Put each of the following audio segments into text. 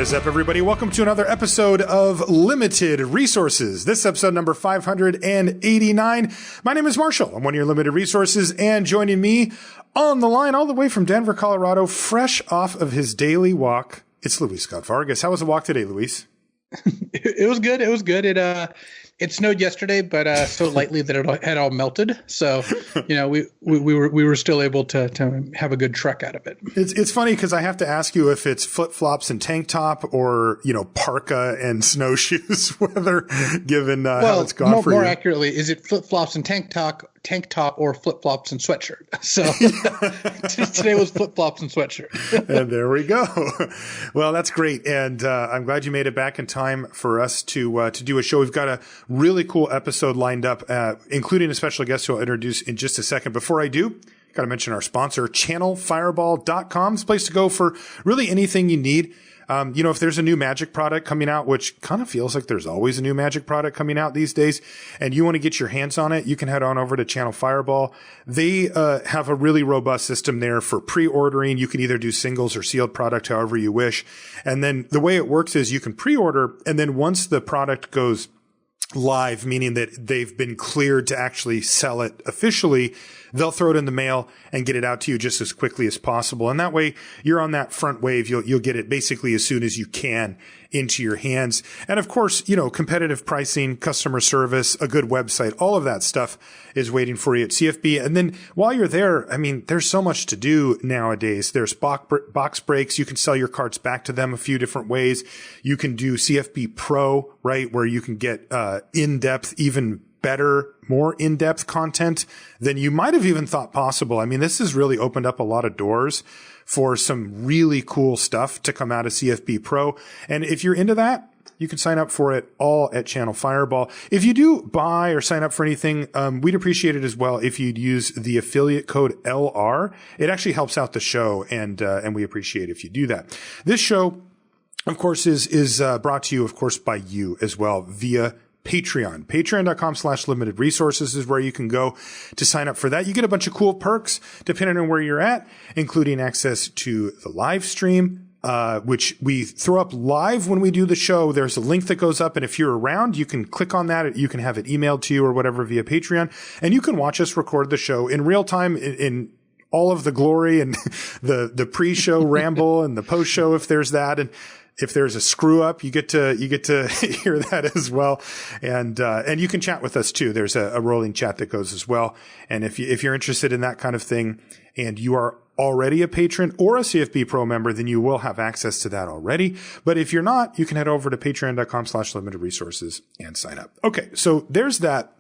is up, everybody? Welcome to another episode of Limited Resources. This episode number 589. My name is Marshall. I'm one of your Limited Resources, and joining me on the line all the way from Denver, Colorado, fresh off of his daily walk, it's Luis Scott-Vargas. How was the walk today, Luis? It was good. It was good. It snowed yesterday, but so lightly that it had all melted. So, we were still able to have a good trek out of it. It's funny because I have to ask you if it's flip flops and tank top or parka and snowshoes weather, given how it's gone for you. More accurately, is it flip flops and tank top or flip flops and sweatshirt? So today was flip flops and sweatshirt. And there we go. Well, that's great, and I'm glad you made it back in time for us to do a show. We've got a really cool episode lined up, including a special guest who I'll introduce in just a second. Before I do, got to mention our sponsor, channelfireball.com. It's a place to go for really anything you need. If there's a new Magic product coming out, which kind of feels like there's always a new Magic product coming out these days, and you want to get your hands on it, you can head on over to Channel Fireball. They have a really robust system there for pre-ordering. You can either do singles or sealed product, however you wish. And then the way it works is you can pre-order, and then once the product goes live, meaning that they've been cleared to actually sell it officially, they'll throw it in the mail and get it out to you just as quickly as possible. And that way you're on that front wave. You'll get it basically as soon as you can into your hands. And of course, competitive pricing, customer service, a good website, all of that stuff is waiting for you at CFB. And then while you're there, there's so much to do nowadays. There's box breaks. You can sell your cards back to them a few different ways. You can do CFB Pro, right? Where you can get, in-depth, even better, more in-depth content than you might have even thought possible. This has really opened up a lot of doors for some really cool stuff to come out of CFB Pro. And if you're into that, you can sign up for it all at Channel Fireball. If you do buy or sign up for anything, we'd appreciate it as well if you'd use the affiliate code LR. It actually helps out the show, and we appreciate if you do that. This show, of course, is brought to you, of course, by you as well via Patreon. Patreon.com/limited resources is where you can go to sign up for that. You get a bunch of cool perks depending on where you're at, including access to the live stream, which we throw up live when we do the show. There's a link that goes up, and if you're around, you can click on that. You can have it emailed to you or whatever via Patreon, and you can watch us record the show in real time in all of the glory and the pre-show ramble and the post-show if there's that. And if there's a screw up, you get to hear that as well. And you can chat with us too. There's a rolling chat that goes as well. And if you're interested in that kind of thing and you are already a patron or a CFB Pro member, then you will have access to that already. But if you're not, you can head over to patreon.com/limited resources and sign up. Okay. So there's that.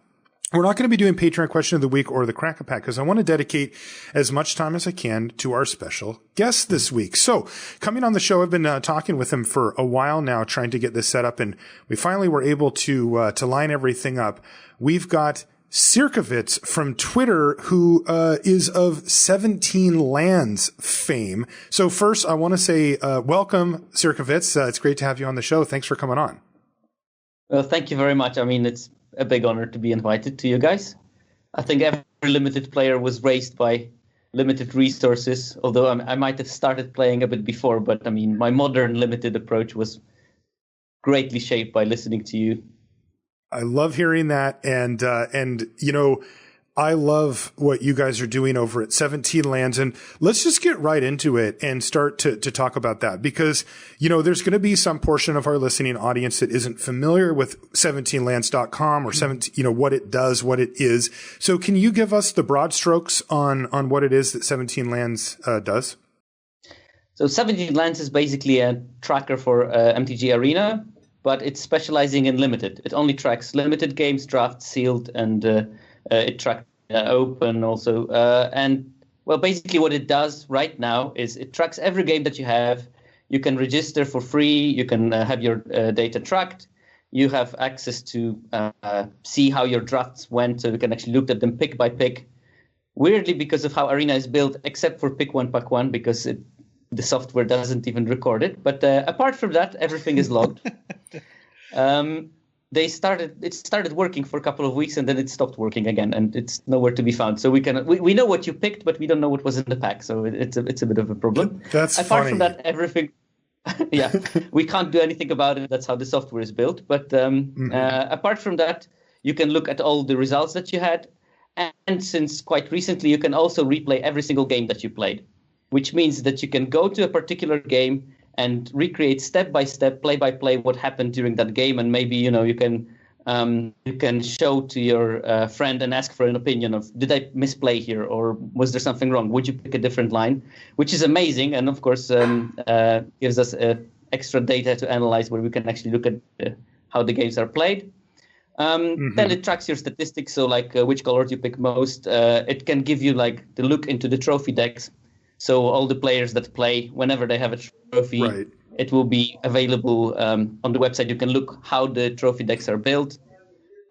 We're not going to be doing Patreon question of the week or the Crack-A-Pack because I want to dedicate as much time as I can to our special guest this week. So coming on the show, I've been talking with him for a while now, trying to get this set up, and we finally were able to line everything up. We've got Sierkovitz from Twitter, who is of 17lands fame. So first, I want to say welcome, Sierkovitz. It's great to have you on the show. Thanks for coming on. Well, thank you very much. It's a big honor to be invited to you guys. I think every limited player was raised by limited resources, although I might have started playing a bit before, but my modern limited approach was greatly shaped by listening to you. I love hearing that. And I love what you guys are doing over at 17lands, and let's just get right into it and start to talk about that because, there's going to be some portion of our listening audience that isn't familiar with 17lands.com or what it does, what it is. So can you give us the broad strokes on what it is that 17lands does? So 17lands is basically a tracker for MTG Arena, but it's specializing in limited. It only tracks limited games, draft, sealed, and it tracks open also. Basically what it does right now is it tracks every game that you have. You can register for free. You can have your data tracked. You have access to see how your drafts went, so you can actually look at them pick by pick. Weirdly, because of how Arena is built, except for pick one, pack one, because the software doesn't even record it. But apart from that, everything is logged. It started working for a couple of weeks and then it stopped working again, and it's nowhere to be found. So we know what you picked, but we don't know what was in the pack. So it's a bit of a problem. That's apart funny. from that, everything Yeah, we can't do anything about it. That's how the software is built. But apart from that, you can look at all the results that you had. And since quite recently, you can also replay every single game that you played, which means that you can go to a particular game and recreate step by step, play by play, what happened during that game. And maybe, you can show to your friend and ask for an opinion of, did I misplay here, or was there something wrong? Would you pick a different line? Which is amazing, and of course gives us extra data to analyze, where we can actually look at how the games are played. Then it tracks your statistics, so like which colors you pick most. It can give you like the look into the trophy decks, so all the players that play, whenever they have a trophy, right, it will be available on the website. You can look how the trophy decks are built.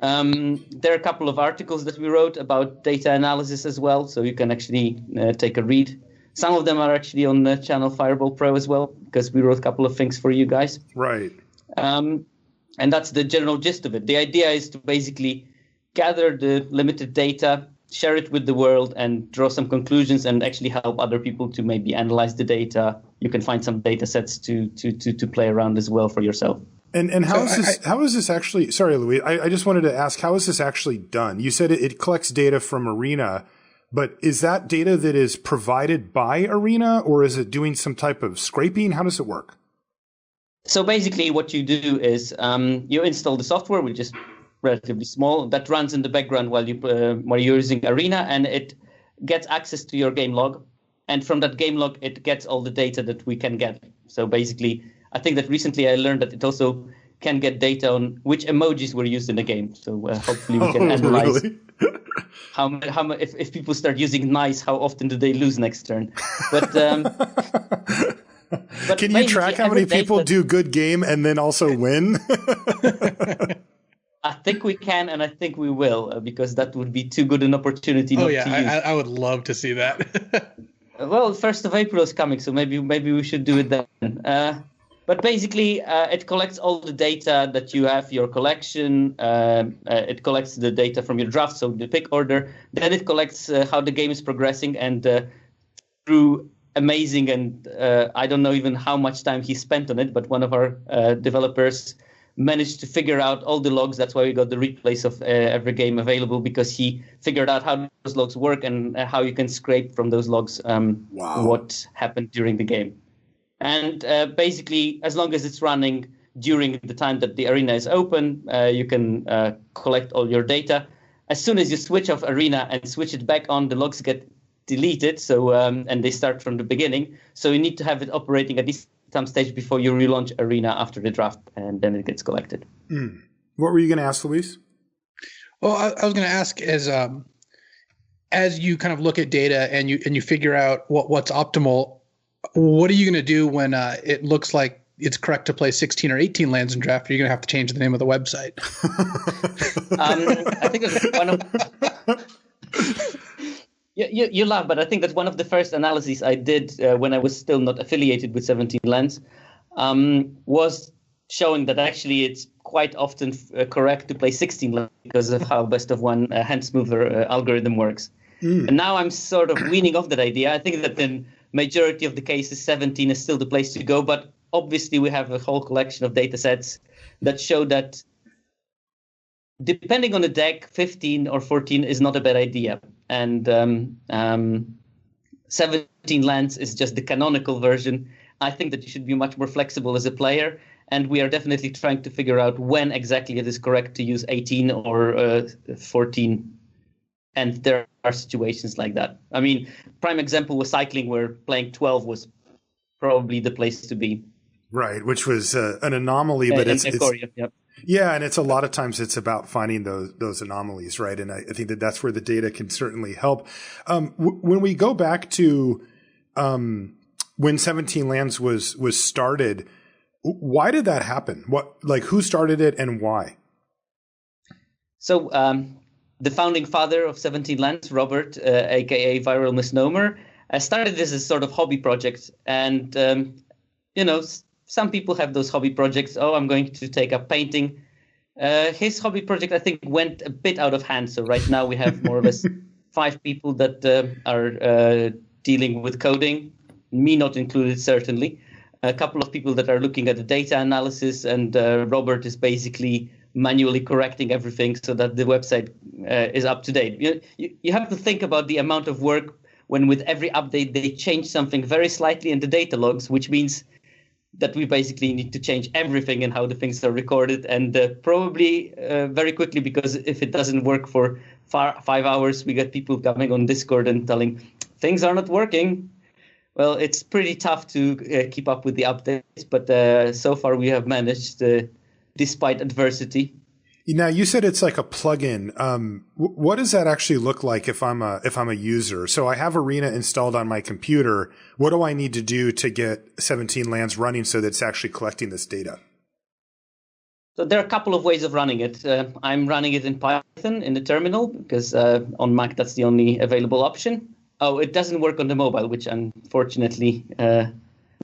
There are a couple of articles that we wrote about data analysis as well, so you can actually take a read. Some of them are actually on the channel Fireball Pro as well, because we wrote a couple of things for you guys. Right. And that's the general gist of it. The idea is to basically gather the limited data, share it with the world, and draw some conclusions, and actually help other people to maybe analyze the data. You can find some data sets to play around as well for yourself. And how is this actually? Sorry, Louis. I just wanted to ask, how is this actually done? You said it collects data from Arena, but is that data that is provided by Arena, or is it doing some type of scraping? How does it work? So basically, what you do is you install the software, which is relatively small, that runs in the background while you're using Arena, and it gets access to your game log. And from that game log, it gets all the data that we can get. So basically, I think that recently I learned that it also can get data on which emojis were used in the game. So hopefully we can analyze really? how if people start using nice, how often do they lose next turn? But can you track how many people do good game and then also win? I think we can, and I think we will, because that would be too good an opportunity not to use. I would love to see that. Well, 1st of April is coming, so maybe we should do it then. But basically, it collects all the data that you have, your collection. It collects the data from your draft, so the pick order. Then it collects how the game is progressing, and through amazing, and I don't know even how much time he spent on it, but one of our developers managed to figure out all the logs. That's why we got the replays of every game available, because he figured out how those logs work and how you can scrape from those logs what happened during the game. And basically, as long as it's running during the time that the arena is open, you can collect all your data. As soon as you switch off Arena and switch it back on, the logs get deleted, so and they start from the beginning. So you need to have it operating at some stage before you relaunch Arena after the draft, and then it gets collected. What were you going to ask, Luis? Well, I was going to ask, as you kind of look at data and you figure out what's optimal, what are you going to do when it looks like it's correct to play 16 or 18 lands in draft? Are you going to have to change the name of the website? I think that's one of... You laugh, but I think that's one of the first analyses I did when I was still not affiliated with 17lands, was showing that actually it's quite often correct to play 16 lands because of how best of one hand smoother algorithm works. And now I'm sort of weaning off that idea. I think that in majority of the cases, 17 is still the place to go, but obviously we have a whole collection of data sets that show that depending on the deck, 15 or 14 is not a bad idea. And 17 lands is just the canonical version. I think that you should be much more flexible as a player. And we are definitely trying to figure out when exactly it is correct to use 18 or 14. And there are situations like that. I mean, prime example was cycling, where playing 12 was probably the place to be. Right, which was an anomaly, but it's yep. Yeah, and it's a lot of times it's about finding those anomalies, right? And I think that's where the data can certainly help. When we go back to when 17 lands was started, why did that happen? Who started it and why? So the founding father of 17 lands, Robert, aka Viral Misnomer, started this as a sort of hobby project, and some people have those hobby projects. Oh, I'm going to take up painting. His hobby project, I think, went a bit out of hand. So right now we have more or less 5 people that are dealing with coding, me not included, certainly. a couple of people that are looking at the data analysis, and Robert is basically manually correcting everything so that the website is up to date. You have to think about the amount of work when with every update they change something very slightly in the data logs, which means that we basically need to change everything in how the things are recorded, and probably very quickly, because if it doesn't work for 5 hours, we get people coming on Discord and telling things are not working. Well, it's pretty tough to keep up with the updates, but so far we have managed despite adversity. Now, you said it's like a plugin. What does that actually look like if I'm a user? So I have Arena installed on my computer. What do I need to do to get 17lands running so that it's actually collecting this data? So there are a couple of ways of running it. I'm running it in Python in the terminal because on Mac that's the only available option. Oh, it doesn't work on the mobile, which unfortunately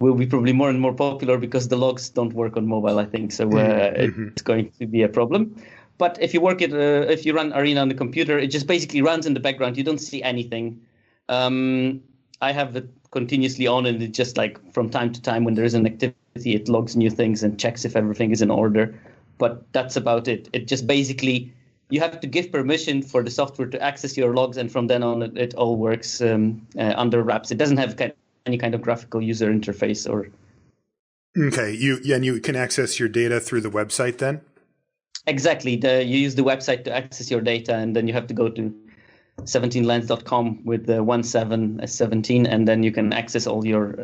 will be probably more and more popular because the logs don't work on mobile, I think. So it's going to be a problem. But if you if you run Arena on the computer, it just basically runs in the background. You don't see anything. I have it continuously on, and it just like from time to time when there is an activity, it logs new things and checks if everything is in order. But that's about it. It just basically, you have to give permission for the software to access your logs, and from then on, it all works under wraps. It doesn't have any kind of graphical user interface or. Okay, you can access your data through the website then? Exactly. You use the website to access your data, and then you have to go to 17lands.com with the 17, and then you can access all your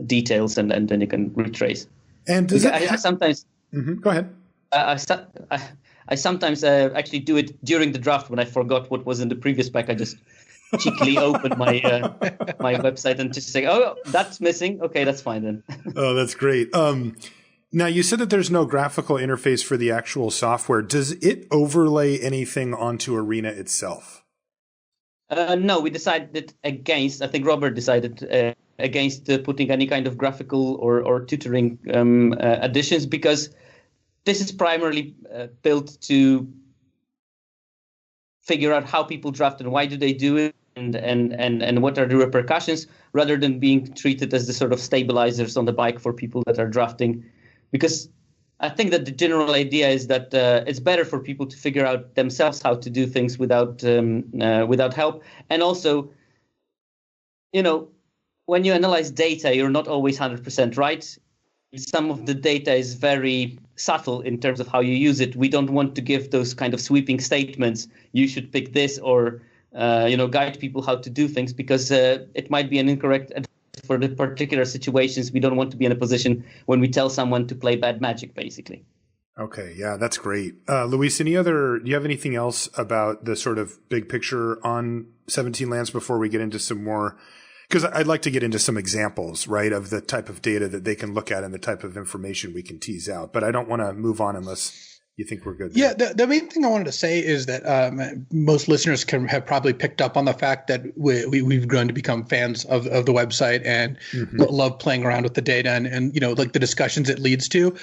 details, and then you can retrace. And does I sometimes go ahead. I sometimes actually do it during the draft when I forgot what was in the previous pack. I just cheekily open my my website and just say, "Oh, that's missing. Okay, that's fine then." Oh, that's great. Now, you said that there's no graphical interface for the actual software. Does it overlay anything onto Arena itself? No, we decided against. I think Robert decided against putting any kind of graphical or tutoring additions, because this is primarily built to figure out how people draft and why do they do it, and what are the repercussions, rather than being treated as the sort of stabilizers on the bike for people that are drafting. Because I think that the general idea is that it's better for people to figure out themselves how to do things without help. And also, when you analyze data, you're not always 100% right. Some of the data is very subtle in terms of how you use it. We don't want to give those kind of sweeping statements. You should pick this, or guide people how to do things, because it might be an incorrect advice for the particular situations. We don't want to be in a position when we tell someone to play bad magic, basically. Okay, yeah, that's great. Luis, do you have anything else about the sort of big picture on 17lands before we get into some more? Because I'd like to get into some examples, right, of the type of data that they can look at and the type of information we can tease out. But I don't want to move on unless you think we're good there. Yeah, the main thing I wanted to say is that most listeners have probably picked up on the fact that we've grown to become fans of the website and love playing around with the data and like the discussions it leads to.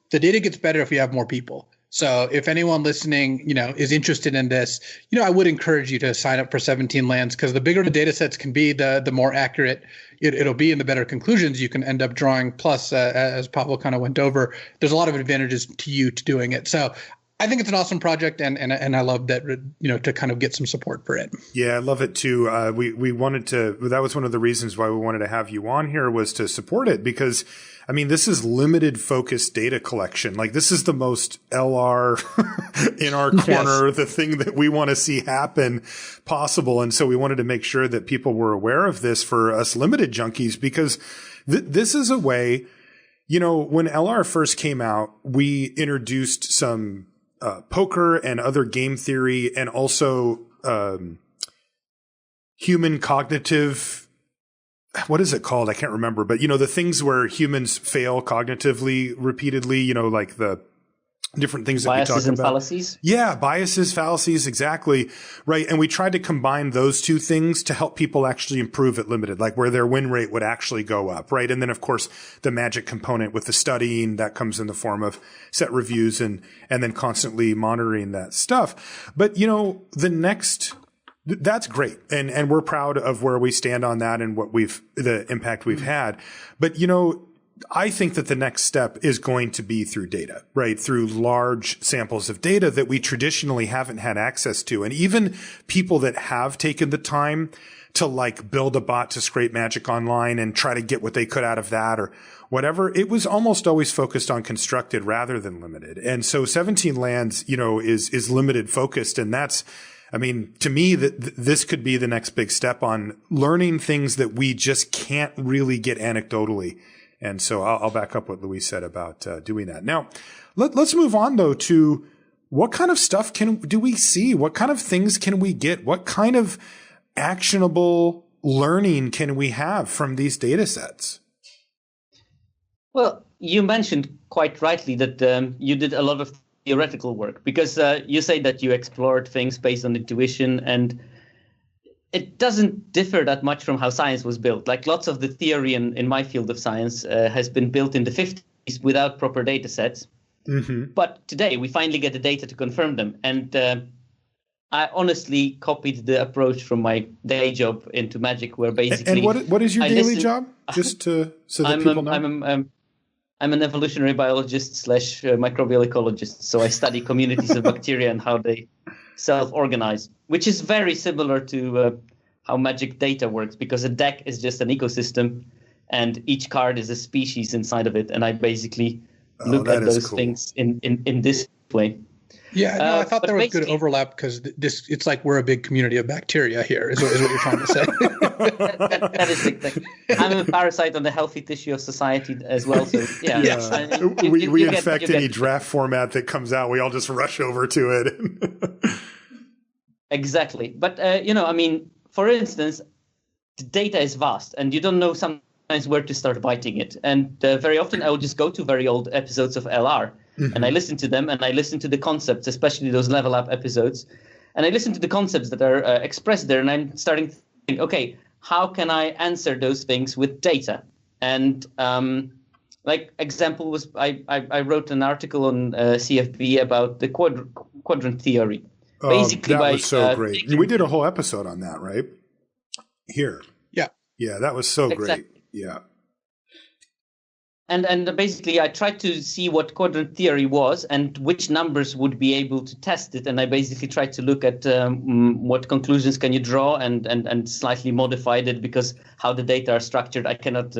The data gets better if you have more people. So if anyone listening, is interested in this, I would encourage you to sign up for 17lands, because the bigger the data sets can be, the more accurate it'll be and the better conclusions you can end up drawing. Plus, as Pawel kind of went over, there's a lot of advantages to you to doing it. So I think it's an awesome project, and I love that, to kind of get some support for it. Yeah, I love it too. We wanted to, that was one of the reasons why we wanted to have you on here, was to support it, because I mean, this is limited focus data collection. Like, this is the most LR in our corner, yes, the thing that we want to see happen possible. And so we wanted to make sure that people were aware of this for us limited junkies, because this is a way, when LR first came out, we introduced some poker and other game theory, and also human cognitive, what is it called? I can't remember, but the things where humans fail cognitively repeatedly, like the different things that we talk about. Biases and fallacies? Yeah, biases, fallacies, exactly. Right. And we tried to combine those two things to help people actually improve at limited, like where their win rate would actually go up. Right. And then, of course, the magic component with the studying that comes in the form of set reviews and then constantly monitoring that stuff. But, that's great. And we're proud of where we stand on that and what the impact we've had. But, I think that the next step is going to be through data, right? Through large samples of data that we traditionally haven't had access to. And even people that have taken the time to like build a bot to scrape magic online and try to get what they could out of that or whatever, it was almost always focused on constructed rather than limited. And so 17 lands, is limited focused. And that's, I mean, to me, this could be the next big step on learning things that we just can't really get anecdotally. And so I'll back up what Luis said about doing that. Now, let's move on, though, to what kind of stuff do we see? What kind of things can we get? What kind of actionable learning can we have from these data sets? Well, you mentioned quite rightly that you did a lot of theoretical work because you say that you explored things based on intuition, and it doesn't differ that much from how science was built. Like lots of the theory in my field of science has been built in the 50s without proper data sets. Mm-hmm. But today we finally get the data to confirm them. And I honestly copied the approach from my day job into Magic, where basically... And what is your daily job? Just so that people know. I'm an evolutionary biologist / microbial ecologist. So I study communities of bacteria and how they self-organize, which is very similar to how Magic data works, because a deck is just an ecosystem and each card is a species inside of it. And I basically look at those things in this way. Yeah, no, I thought there was good overlap because it's like we're a big community of bacteria here, is what you're trying to say. that is the thing. I'm a parasite on the healthy tissue of society as well. So yeah. We infect any draft format that comes out. We all just rush over to it. Exactly. But, for instance, the data is vast and you don't know sometimes where to start biting it. And very often I will just go to very old episodes of LR. Mm-hmm. And I listen to them and I listen to the concepts, especially those level up episodes. And I listen to the concepts that are expressed there. And I'm starting to think, okay, how can I answer those things with data? And example was I wrote an article on CFB about the quadrant theory. Basically, that was so great. We did a whole episode on that, right? Here. Yeah, that was so great. Yeah. And basically, I tried to see what quadrant theory was and which numbers would be able to test it. And I basically tried to look at what conclusions can you draw and slightly modified it, because how the data are structured, I cannot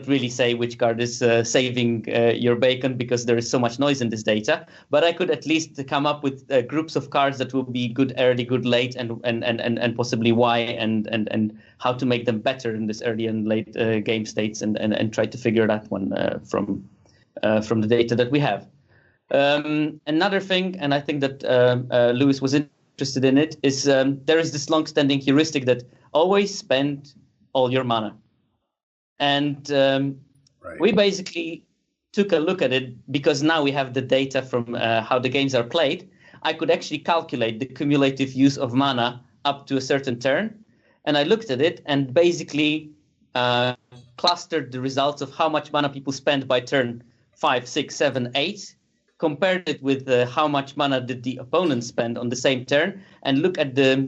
really say which card is saving your bacon because there is so much noise in this data. But I could at least come up with groups of cards that will be good early, good late, and possibly why, and how to make them better in this early and late game states, and try to figure that one from the data that we have. Another thing, and I think that Luis was interested in it, is there is this long-standing heuristic that always spend all your mana. And we basically took a look at it because now we have the data from how the games are played. I could actually calculate the cumulative use of mana up to a certain turn. And I looked at it and basically clustered the results of how much mana people spend by turn 5, 6, 7, 8, compared it with how much mana did the opponent spend on the same turn, and look at the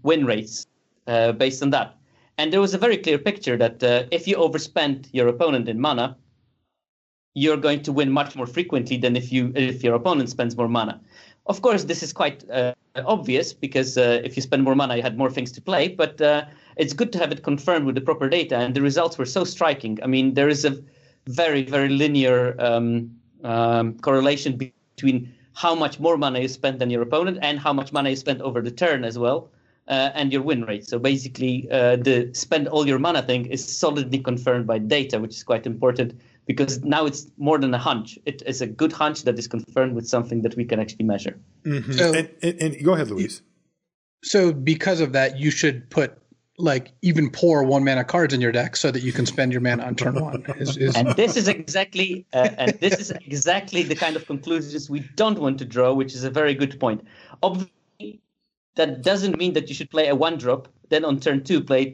win rates based on that. And there was a very clear picture that if you overspend your opponent in mana, you're going to win much more frequently than if your opponent spends more mana. Of course, this is quite obvious because if you spend more mana, you had more things to play. But it's good to have it confirmed with the proper data. And the results were so striking. I mean, there is a very, very linear correlation between how much more mana you spend than your opponent and how much mana you spend over the turn as well. And your win rate. So basically, the spend all your mana thing is solidly confirmed by data, which is quite important because now it's more than a hunch. It is a good hunch that is confirmed with something that we can actually measure. Mm-hmm. So, and go ahead, Luis. So because of that, you should put even poor 1-mana cards in your deck so that you can spend your mana on turn 1. And this is exactly the kind of conclusions we don't want to draw, which is a very good point. Obviously, that doesn't mean that you should play a 1-drop, then on turn 2 play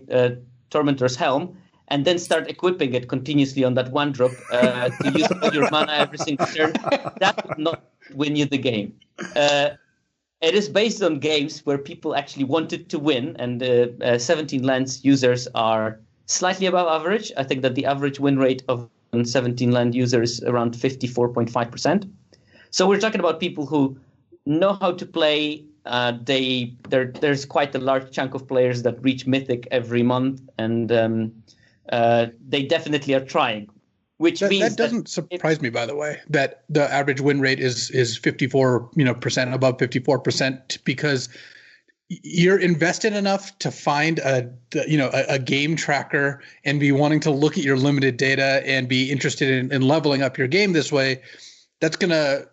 Tormentor's Helm, and then start equipping it continuously on that 1-drop to use all your mana every single turn. That would not win you the game. It is based on games where people actually wanted to win, and 17 lands users are slightly above average. I think that the average win rate of a 17-land user is around 54.5%. So we're talking about people who know how to play. There's quite a large chunk of players that reach Mythic every month, and they definitely are trying. Which means that doesn't surprise me, by the way, that the average win rate is 54% above 54%, because you're invested enough to find a game tracker and be wanting to look at your limited data and be interested in leveling up your game this way. That's going to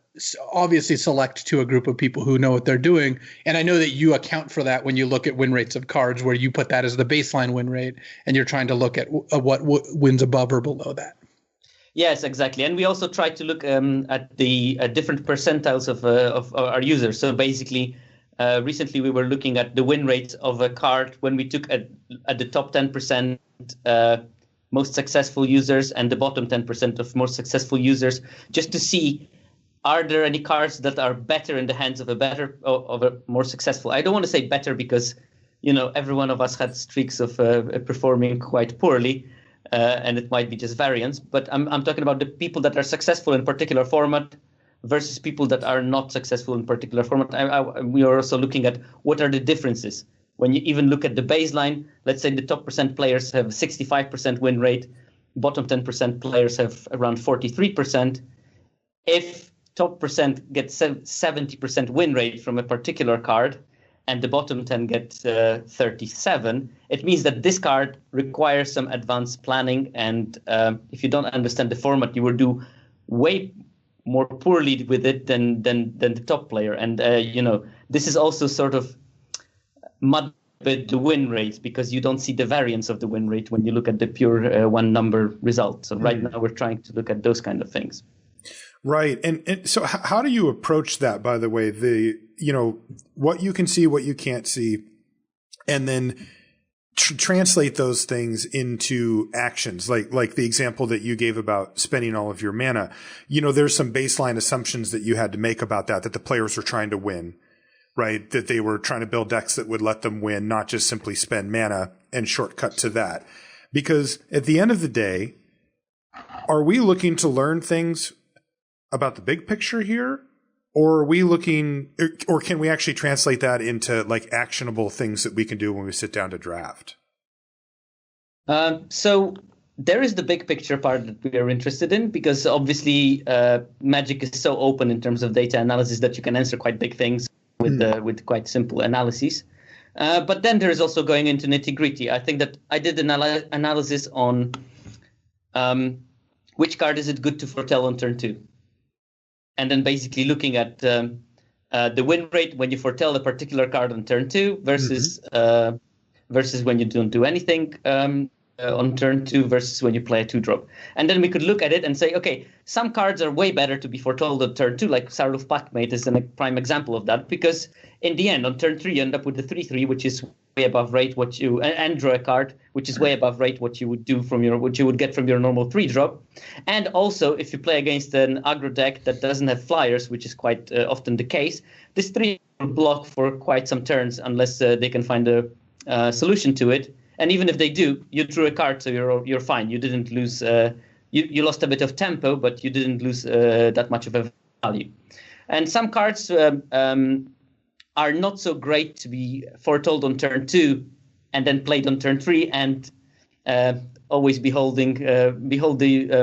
obviously select to a group of people who know what they're doing. And I know that you account for that when you look at win rates of cards, where you put that as the baseline win rate and you're trying to look at what wins above or below that. Yes, exactly. And we also try to look at the different percentiles of our users. So basically, recently we were looking at the win rates of a card when we took at the top 10% most successful users and the bottom 10% of most successful users, just to see, are there any cards that are better in the hands of a more successful? I don't want to say better because, every one of us had streaks of performing quite poorly. And it might be just variance, but I'm talking about the people that are successful in particular format versus people that are not successful in particular format. We are also looking at what are the differences. When you even look at the baseline, let's say the top % players have 65% win rate, bottom 10% players have around 43%. If top % gets 70% win rate from a particular card, and the bottom 10 get 37, it means that this card requires some advanced planning. And if you don't understand the format, you will do way more poorly with it than the top player. And, this is also sort of mud with the win rate, because you don't see the variance of the win rate when you look at the pure one number result. So right now we're trying to look at those kind of things. Right. And so how do you approach that, by the way, what you can see, what you can't see, and then translate those things into actions, like the example that you gave about spending all of your mana. There's some baseline assumptions that you had to make about that the players were trying to win, right? That they were trying to build decks that would let them win, not just simply spend mana and shortcut to that. Because at the end of the day, are we looking to learn things about the big picture here? Or are we looking, or can we actually translate that into like actionable things that we can do when we sit down to draft? So there is the big picture part that we are interested in, because obviously Magic is so open in terms of data analysis that you can answer quite big things with quite simple analyses. But then there is also going into nitty gritty. I think that I did an analysis on which card is it good to foretell on turn 2. And then basically looking at the win rate when you foretell a particular card on turn 2 versus when you don't do anything on turn 2 versus when you play a 2-drop. And then we could look at it and say, okay, some cards are way better to be foretold on turn 2, like Sarluf Packmate is a prime example of that, because in the end, on turn 3, you end up with the 3/3, which is way above rate and draw a card, which is way above rate what you would do what you would get from your normal 3-drop. And also, if you play against an aggro deck that doesn't have flyers, which is quite often the case, this 3 will block for quite some turns unless they can find a solution to it. And even if they do, you drew a card, so you're fine. You didn't lose. You lost a bit of tempo, but you didn't lose that much of a value. And some cards are not so great to be foretold on turn 2 and then played on turn 3, and always behold the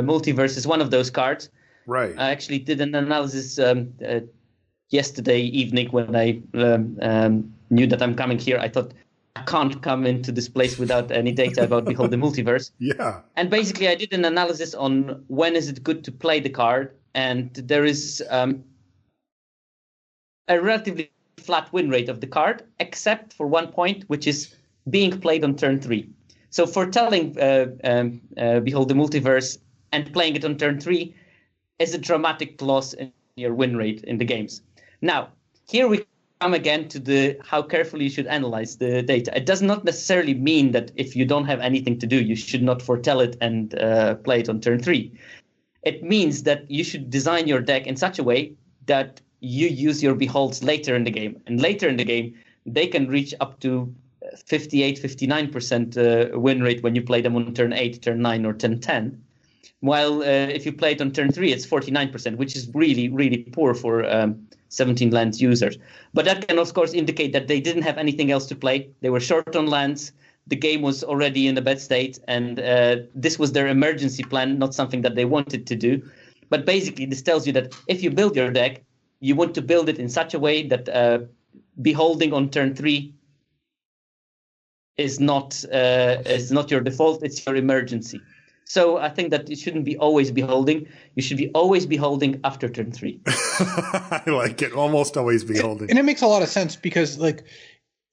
multiverse is one of those cards. Right. I actually did an analysis yesterday evening when I knew that I'm coming here. I thought, I can't come into this place without any data about Behold the Multiverse. Yeah. And basically, I did an analysis on when is it good to play the card, and there is a relatively flat win rate of the card, except for one point, which is being played on turn 3. So foretelling Behold the Multiverse and playing it on turn 3 is a dramatic loss in your win rate in the games. Now, here we come again to how carefully you should analyze the data. It does not necessarily mean that if you don't have anything to do, you should not foretell it and play it on turn 3. It means that you should design your deck in such a way that you use your beholds later in the game. And later in the game, they can reach up to 58, 59% win rate when you play them on turn 8, turn 9, or turn 10. While if you play it on turn 3, it's 49%, which is really, really poor for 17 lands users. But that can, of course, indicate that they didn't have anything else to play. They were short on lands. The game was already in a bad state, and this was their emergency plan, not something that they wanted to do. But basically, this tells you that if you build your deck, you want to build it in such a way that beholding on turn 3 is not your default, it's your emergency. So I think that it shouldn't be always beholding. You should be always beholding after turn 3. I like it. Almost always beholding. And it makes a lot of sense because, like,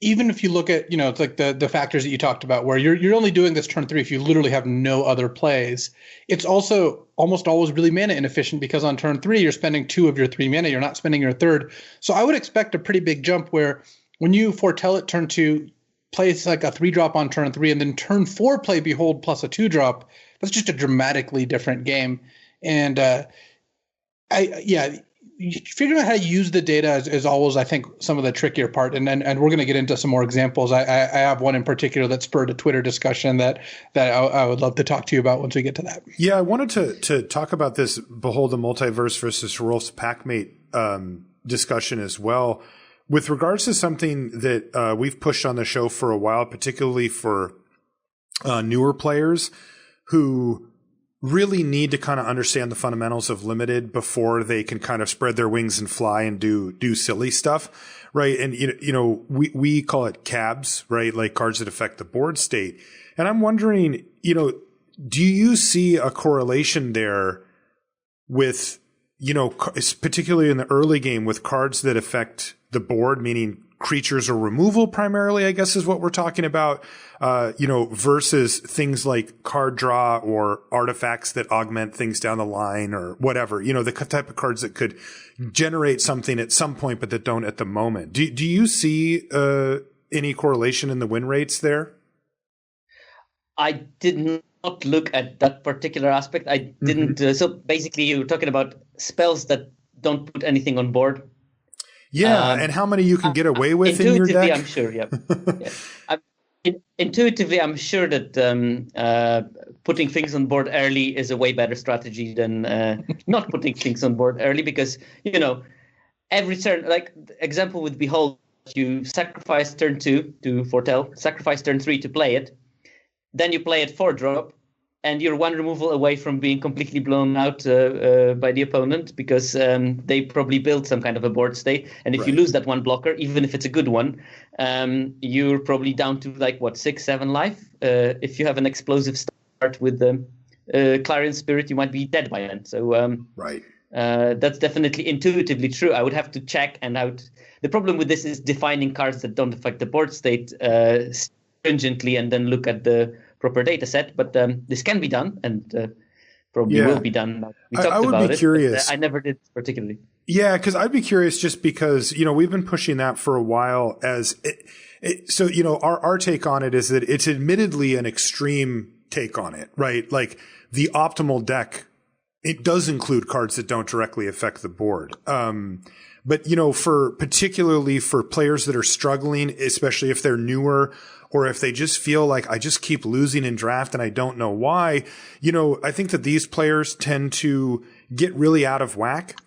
even if you look at, it's like the factors that you talked about where you're only doing this turn 3 if you literally have no other plays. It's also almost always really mana inefficient because on turn 3, you're spending 2 of your 3 mana. You're not spending your third. So I would expect a pretty big jump where when you foretell it turn 2, plays like a 3-drop on turn 3, and then turn 4 play Behold plus a 2-drop. That's just a dramatically different game. And figuring out how to use the data is always, I think, some of the trickier part. And we're going to get into some more examples. I have one in particular that spurred a Twitter discussion that I would love to talk to you about once we get to that. Yeah, I wanted to talk about this Behold the Multiverse versus Rolf's Packmate discussion as well. With regards to something that we've pushed on the show for a while, particularly for newer players who really need to kind of understand the fundamentals of limited before they can kind of spread their wings and fly and do silly stuff, right? And we call it cabs, right? Like cards that affect the board state. And I'm wondering, do you see a correlation there with, particularly in the early game with cards that affect the board, meaning creatures or removal primarily, I guess is what we're talking about, versus things like card draw or artifacts that augment things down the line or whatever, the type of cards that could generate something at some point, but that don't at the moment. Do you see any correlation in the win rates there? I did not look at that particular aspect. I didn't. So basically, you're talking about spells that don't put anything on board. Yeah, and how many you can get away with in your deck? I'm sure, yeah. Intuitively, I'm sure that putting things on board early is a way better strategy than not putting things on board early because, every turn, like example with Behold, you sacrifice turn 2 to foretell, sacrifice turn 3 to play it, then you play it 4-drop, and you're one removal away from being completely blown out by the opponent because they probably built some kind of a board state. And if you lose that one blocker, even if it's a good one, you're probably down to 6-7 life. If you have an explosive start with the Clarion Spirit, you might be dead by then. So that's definitely intuitively true. I would have to check the problem with this is defining cards that don't affect the board state stringently and then look at the proper data set, but this can be done and probably will be done. We talked I would about be curious. I never did particularly. Yeah, because I'd be curious just because, we've been pushing that for a while so, our take on it is that it's admittedly an extreme take on it, right? Like the optimal deck, it does include cards that don't directly affect the board. But, particularly for players that are struggling, especially if they're newer, or if they just feel like I just keep losing in draft and I don't know why, I think that these players tend to get really out of whack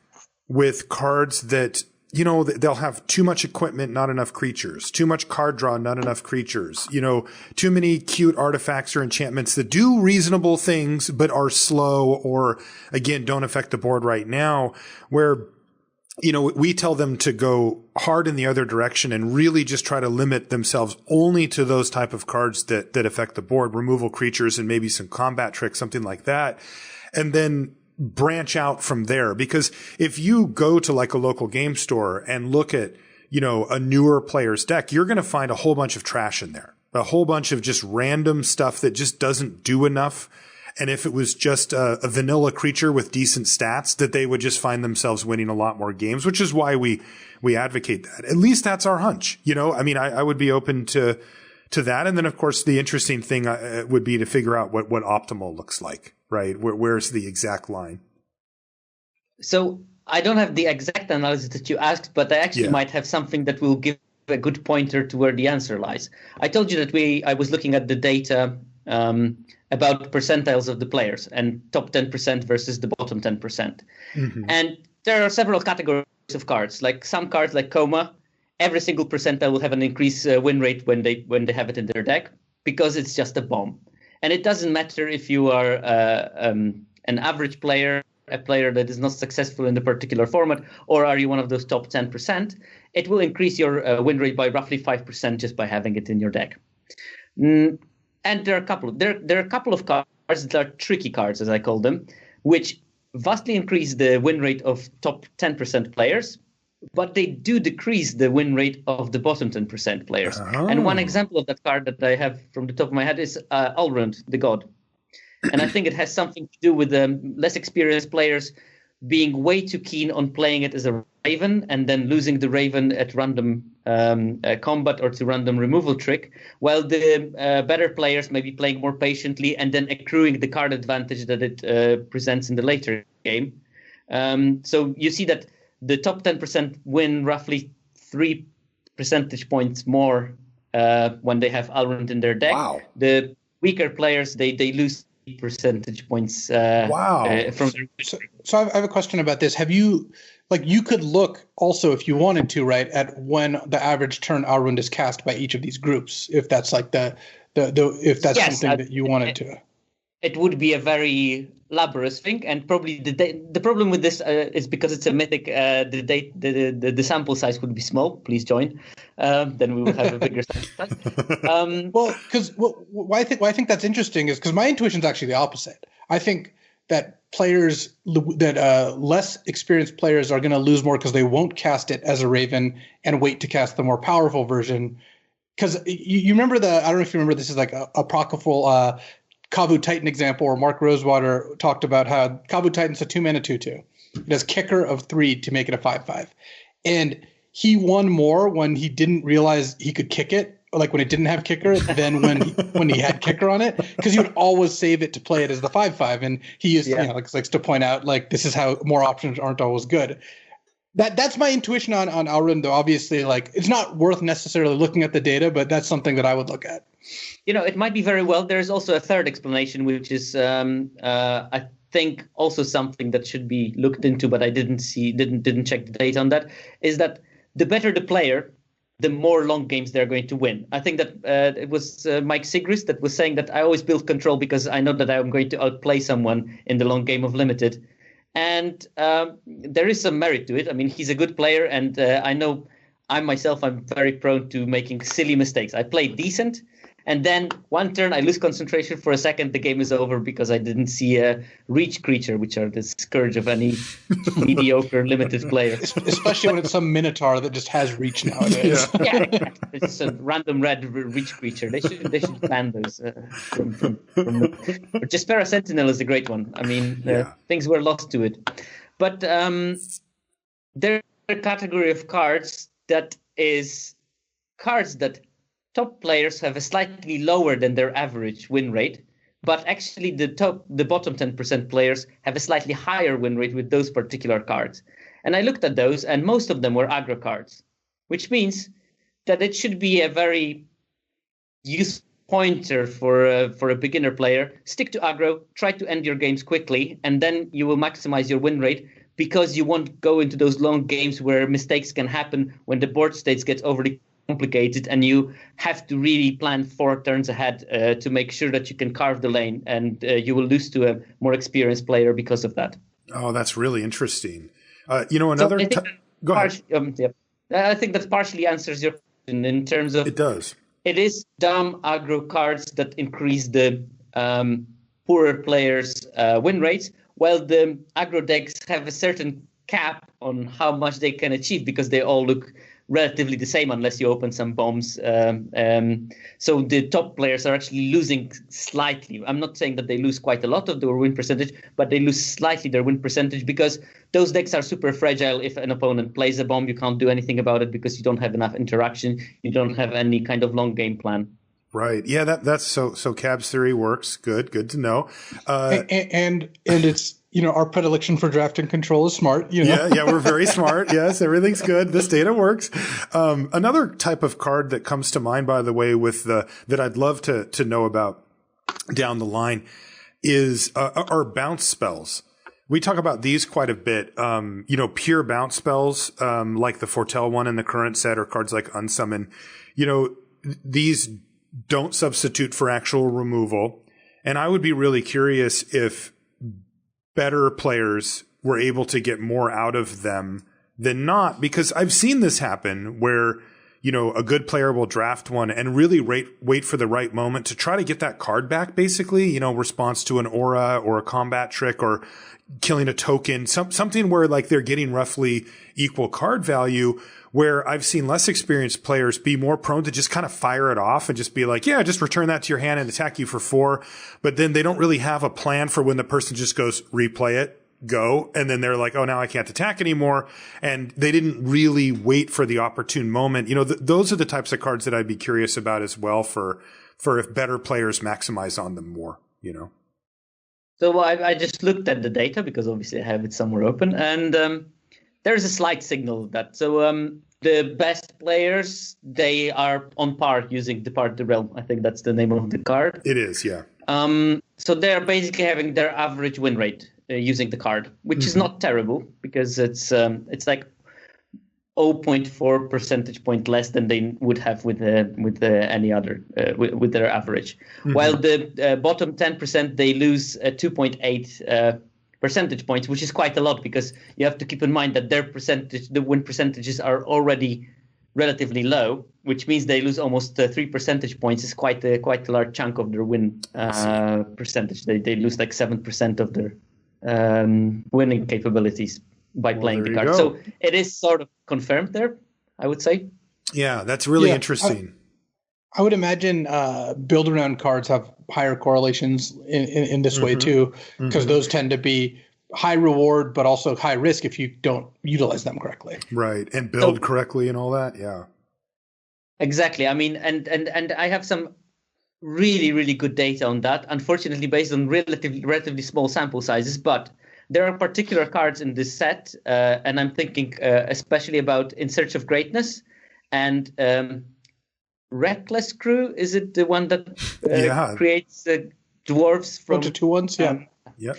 with cards that, they'll have too much equipment, not enough creatures, too much card draw, not enough creatures, too many cute artifacts or enchantments that do reasonable things, but are slow or again, don't affect the board right now where we tell them to go hard in the other direction and really just try to limit themselves only to those type of cards that affect the board, removal creatures and maybe some combat tricks, something like that. And then branch out from there. Because if you go to a local game store and look at, a newer player's deck, you're going to find a whole bunch of trash in there, a whole bunch of just random stuff that just doesn't do enough. And if it was just a vanilla creature with decent stats, that they would just find themselves winning a lot more games, which is why we advocate that. At least that's our hunch. I would be open to that. And then, of course, the interesting thing would be to figure out what optimal looks like, right? Where's the exact line? So I don't have the exact analysis that you asked, but I actually might have something that will give a good pointer to where the answer lies. I told you that I was looking at the data about percentiles of the players and top 10% versus the bottom 10%. Mm-hmm. And there are several categories of cards. Like some cards like Coma, every single percentile will have an increased win rate when they have it in their deck because it's just a bomb. And it doesn't matter if you are an average player, a player that is not successful in the particular format, or are you one of those top 10%, it will increase your win rate by roughly 5% just by having it in your deck. And there are a couple of cards that are tricky cards, as I call them, which vastly increase the win rate of top 10% players, but they do decrease the win rate of the bottom 10% players. Oh. And one example of that card that I have from the top of my head is Alrund, the God. And I think it has something to do with less experienced players being way too keen on playing it as a Raven and then losing the Raven at random combat or to random removal trick, while the better players may be playing more patiently and then accruing the card advantage that it presents in the later game. So you see that the top 10% win roughly 3 percentage points more when they have Alrund in their deck. Wow. The weaker players, they lose percentage points. So I have a question about this. Have you, you could look also if you wanted to, right, at when the average turn Alrund is cast by each of these groups, if that's like if that's something that you wanted to. It would be a very laborious thing, and probably the problem with this is because it's a mythic. The sample size would be small. Please join. Then we will have a bigger sample size. Why I think that's interesting is because my intuition is actually the opposite. I think that less experienced players are going to lose more because they won't cast it as a Raven and wait to cast the more powerful version. Because you remember I don't know if you remember, this is like a apocryphal Kavu Titan example where Mark Rosewater talked about how Kavu Titan's a 2-mana 2/2. It has kicker of 3 to make it a 5/5. And he won more when he didn't realize he could kick it, like when it didn't have kicker, than when he had kicker on it, because he would always save it to play it as the 5/5. And he used to, likes to point out, this is how more options aren't always good. That's my intuition on Alrund, though. Obviously, it's not worth necessarily looking at the data, but that's something that I would look at. It might be very well. There's also a third explanation, which is I think also something that should be looked into, but I didn't check the data on that, is that the better the player, the more long games they're going to win. I think that it was Mike Sigrist that was saying that I always build control because I know that I'm going to outplay someone in the long game of Limited. And there is some merit to it. I mean, he's a good player, and I know I'm very prone to making silly mistakes. I play decent, and then one turn I lose concentration for a second, the game is over because I didn't see a reach creature, which are the scourge of any mediocre Limited player. Especially when it's some Minotaur that just has reach nowadays. Yeah, it's a random red reach creature. They should ban those. Jaspera Sentinel is a great one. I mean, things were lost to it. But there are a category of cards that is cards that top players have a slightly lower than their average win rate, but actually the bottom 10% players have a slightly higher win rate with those particular cards. And I looked at those, and most of them were aggro cards, which means that it should be a very useful pointer for a beginner player. Stick to aggro, try to end your games quickly, and then you will maximize your win rate, because you won't go into those long games where mistakes can happen when the board states get overly complicated and you have to really plan 4 turns ahead to make sure that you can carve the lane, and you will lose to a more experienced player because of that. Oh, that's really interesting. Another... Go ahead. I think that partially answers your question in terms of... It does. It is dumb aggro cards that increase the poorer players' win rates, while the aggro decks have a certain cap on how much they can achieve because they all look relatively the same unless you open some bombs. So the top players are actually losing slightly. I'm not saying that they lose quite a lot of their win percentage, but they lose slightly their win percentage because those decks are super fragile. If an opponent plays a bomb, you can't do anything about it because you don't have enough interaction. You don't have any kind of long game plan. Right. Yeah, that's so Cab's theory works. Good to know. And it's our predilection for draft and control is smart. Yeah, we're very smart. Yes, everything's good. This data works. Another type of card that comes to mind, by the way, that I'd love to know about down the line is are bounce spells. We talk about these quite a bit. Pure bounce spells, like the Foretell one in the current set, or cards like Unsummon. These don't substitute for actual removal. And I would be really curious if better players were able to get more out of them than not, because I've seen this happen where, a good player will draft one and really wait for the right moment to try to get that card back, basically, response to an aura or a combat trick or killing a token, something where like they're getting roughly equal card value, where I've seen less experienced players be more prone to just kind of fire it off and just be like, yeah, just return that to your hand and attack you for 4. But then they don't really have a plan for when the person just goes, replay it, go. And then they're like, oh, now I can't attack anymore. And they didn't really wait for the opportune moment. Those are the types of cards that I'd be curious about as well for if better players maximize on them more, So I just looked at the data because obviously I have it somewhere open, and there's a slight signal of that. So the best players, they are on par using Depart the Realm. I think that's the name of the card. It is, yeah. So they're basically having their average win rate using the card, which is not terrible because it's like 0.4 percentage point less than they would have with any other with their average. While the bottom 10%, they lose 2.8 percentage points, which is quite a lot, because you have to keep in mind that the win percentages are already relatively low, which means they lose almost 3 percentage points. Is quite a large chunk of their win percentage. They lose like 7% of their winning capabilities by playing the card. So it is sort of confirmed there, I would say. Yeah, that's really interesting. I would imagine build around cards have higher correlations in this way too, because those tend to be high reward, but also high risk if you don't utilize them correctly. Right. And build correctly and all that. Yeah. Exactly. I mean, and I have some really, really good data on that, unfortunately, based on relatively small sample sizes, but there are particular cards in this set, and I'm thinking especially about In Search of Greatness and Reckless Crew. Is it the one that creates dwarves from 1 to 2 ones? Yeah. Yeah.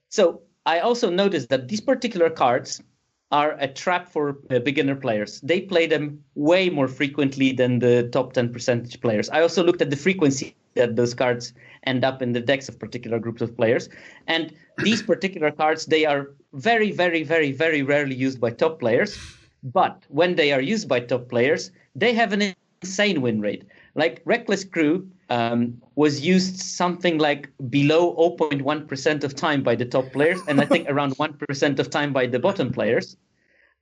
So I also noticed that these particular cards are a trap for beginner players. They play them way more frequently than the top 10% players. I also looked at the frequency that those cards end up in the decks of particular groups of players. And these particular cards, they are very, very, very, very rarely used by top players. But when they are used by top players, they have an insane win rate. Like Reckless Crew was used something like below 0.1% of time by the top players, and I think around 1% of time by the bottom players.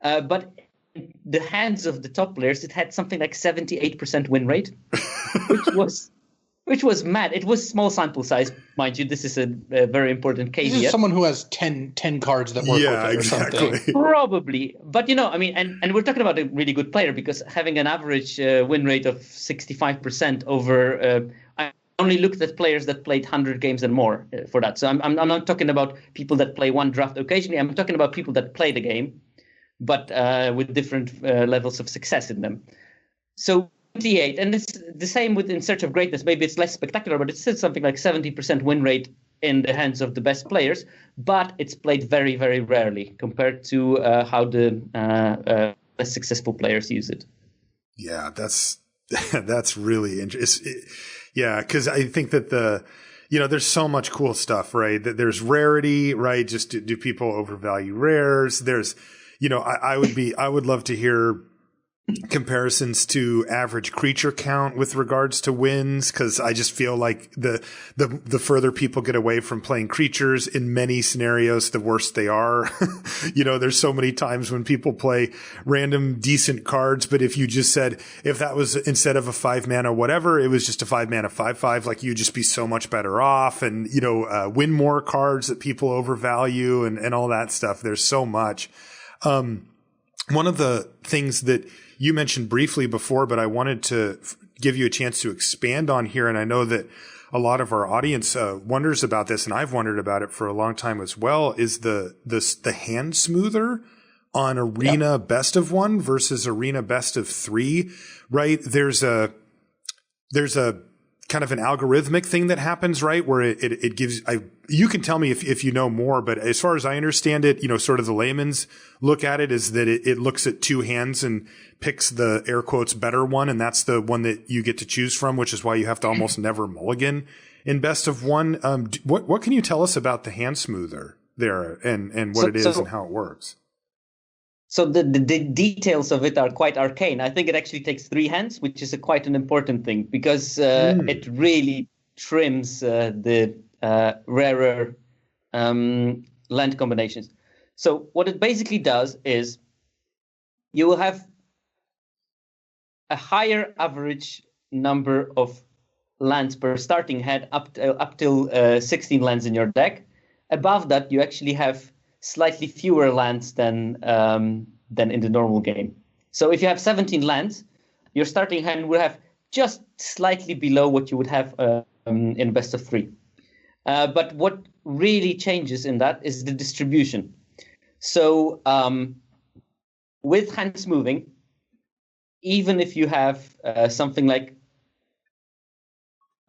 But in the hands of the top players, it had something like 78% win rate, which was mad. It was small sample size, mind you. This is a very important caveat. This is someone who has 10 cards that work with it or something. Probably. But, I mean, and we're talking about a really good player, because having an average win rate of 65% over... I only looked at players that played 100 games and more for that. So I'm not talking about people that play one draft occasionally. I'm talking about people that play the game, but with different levels of success in them. So 28, and it's the same with In Search of Greatness. Maybe it's less spectacular, but it's still something like 70% win rate in the hands of the best players, but it's played very, very rarely compared to how the less successful players use it. Yeah, that's really interesting. Yeah, because I think that there's so much cool stuff, right? That there's rarity, right? Just do people overvalue rares? There's, I would love to hear comparisons to average creature count with regards to wins, because I just feel like the further people get away from playing creatures in many scenarios, the worse they are. There's so many times when people play random decent cards, but if you just said, if that was instead of a 5-mana whatever, it was just a 5-mana 5/5, like you'd just be so much better off, and win more cards that people overvalue and all that stuff. There's so much. One of the things that you mentioned briefly before, but I wanted to give you a chance to expand on here, and I know that a lot of our audience wonders about this, and I've wondered about it for a long time as well, is the hand smoother on Arena Best of 1 versus Arena Best of 3, right? There's a kind of an algorithmic thing that happens, right? Where it gives, you can tell me if you know more, but as far as I understand it, sort of the layman's look at it is that it looks at two hands and picks the air quotes better one. And that's the one that you get to choose from, which is why you have to almost never mulligan in Best of 1. What can you tell us about the hand smoother there and what it is and how it works? So the details of it are quite arcane. I think it actually takes 3 hands, which is quite an important thing because it really trims the rarer land combinations. So what it basically does is you will have a higher average number of lands per starting hand up till 16 lands in your deck. Above that, you actually have slightly fewer lands than in the normal game. So if you have 17 lands, your starting hand will have just slightly below what you would have in Best of 3. But what really changes in that is the distribution. So with hands moving, even if you have something like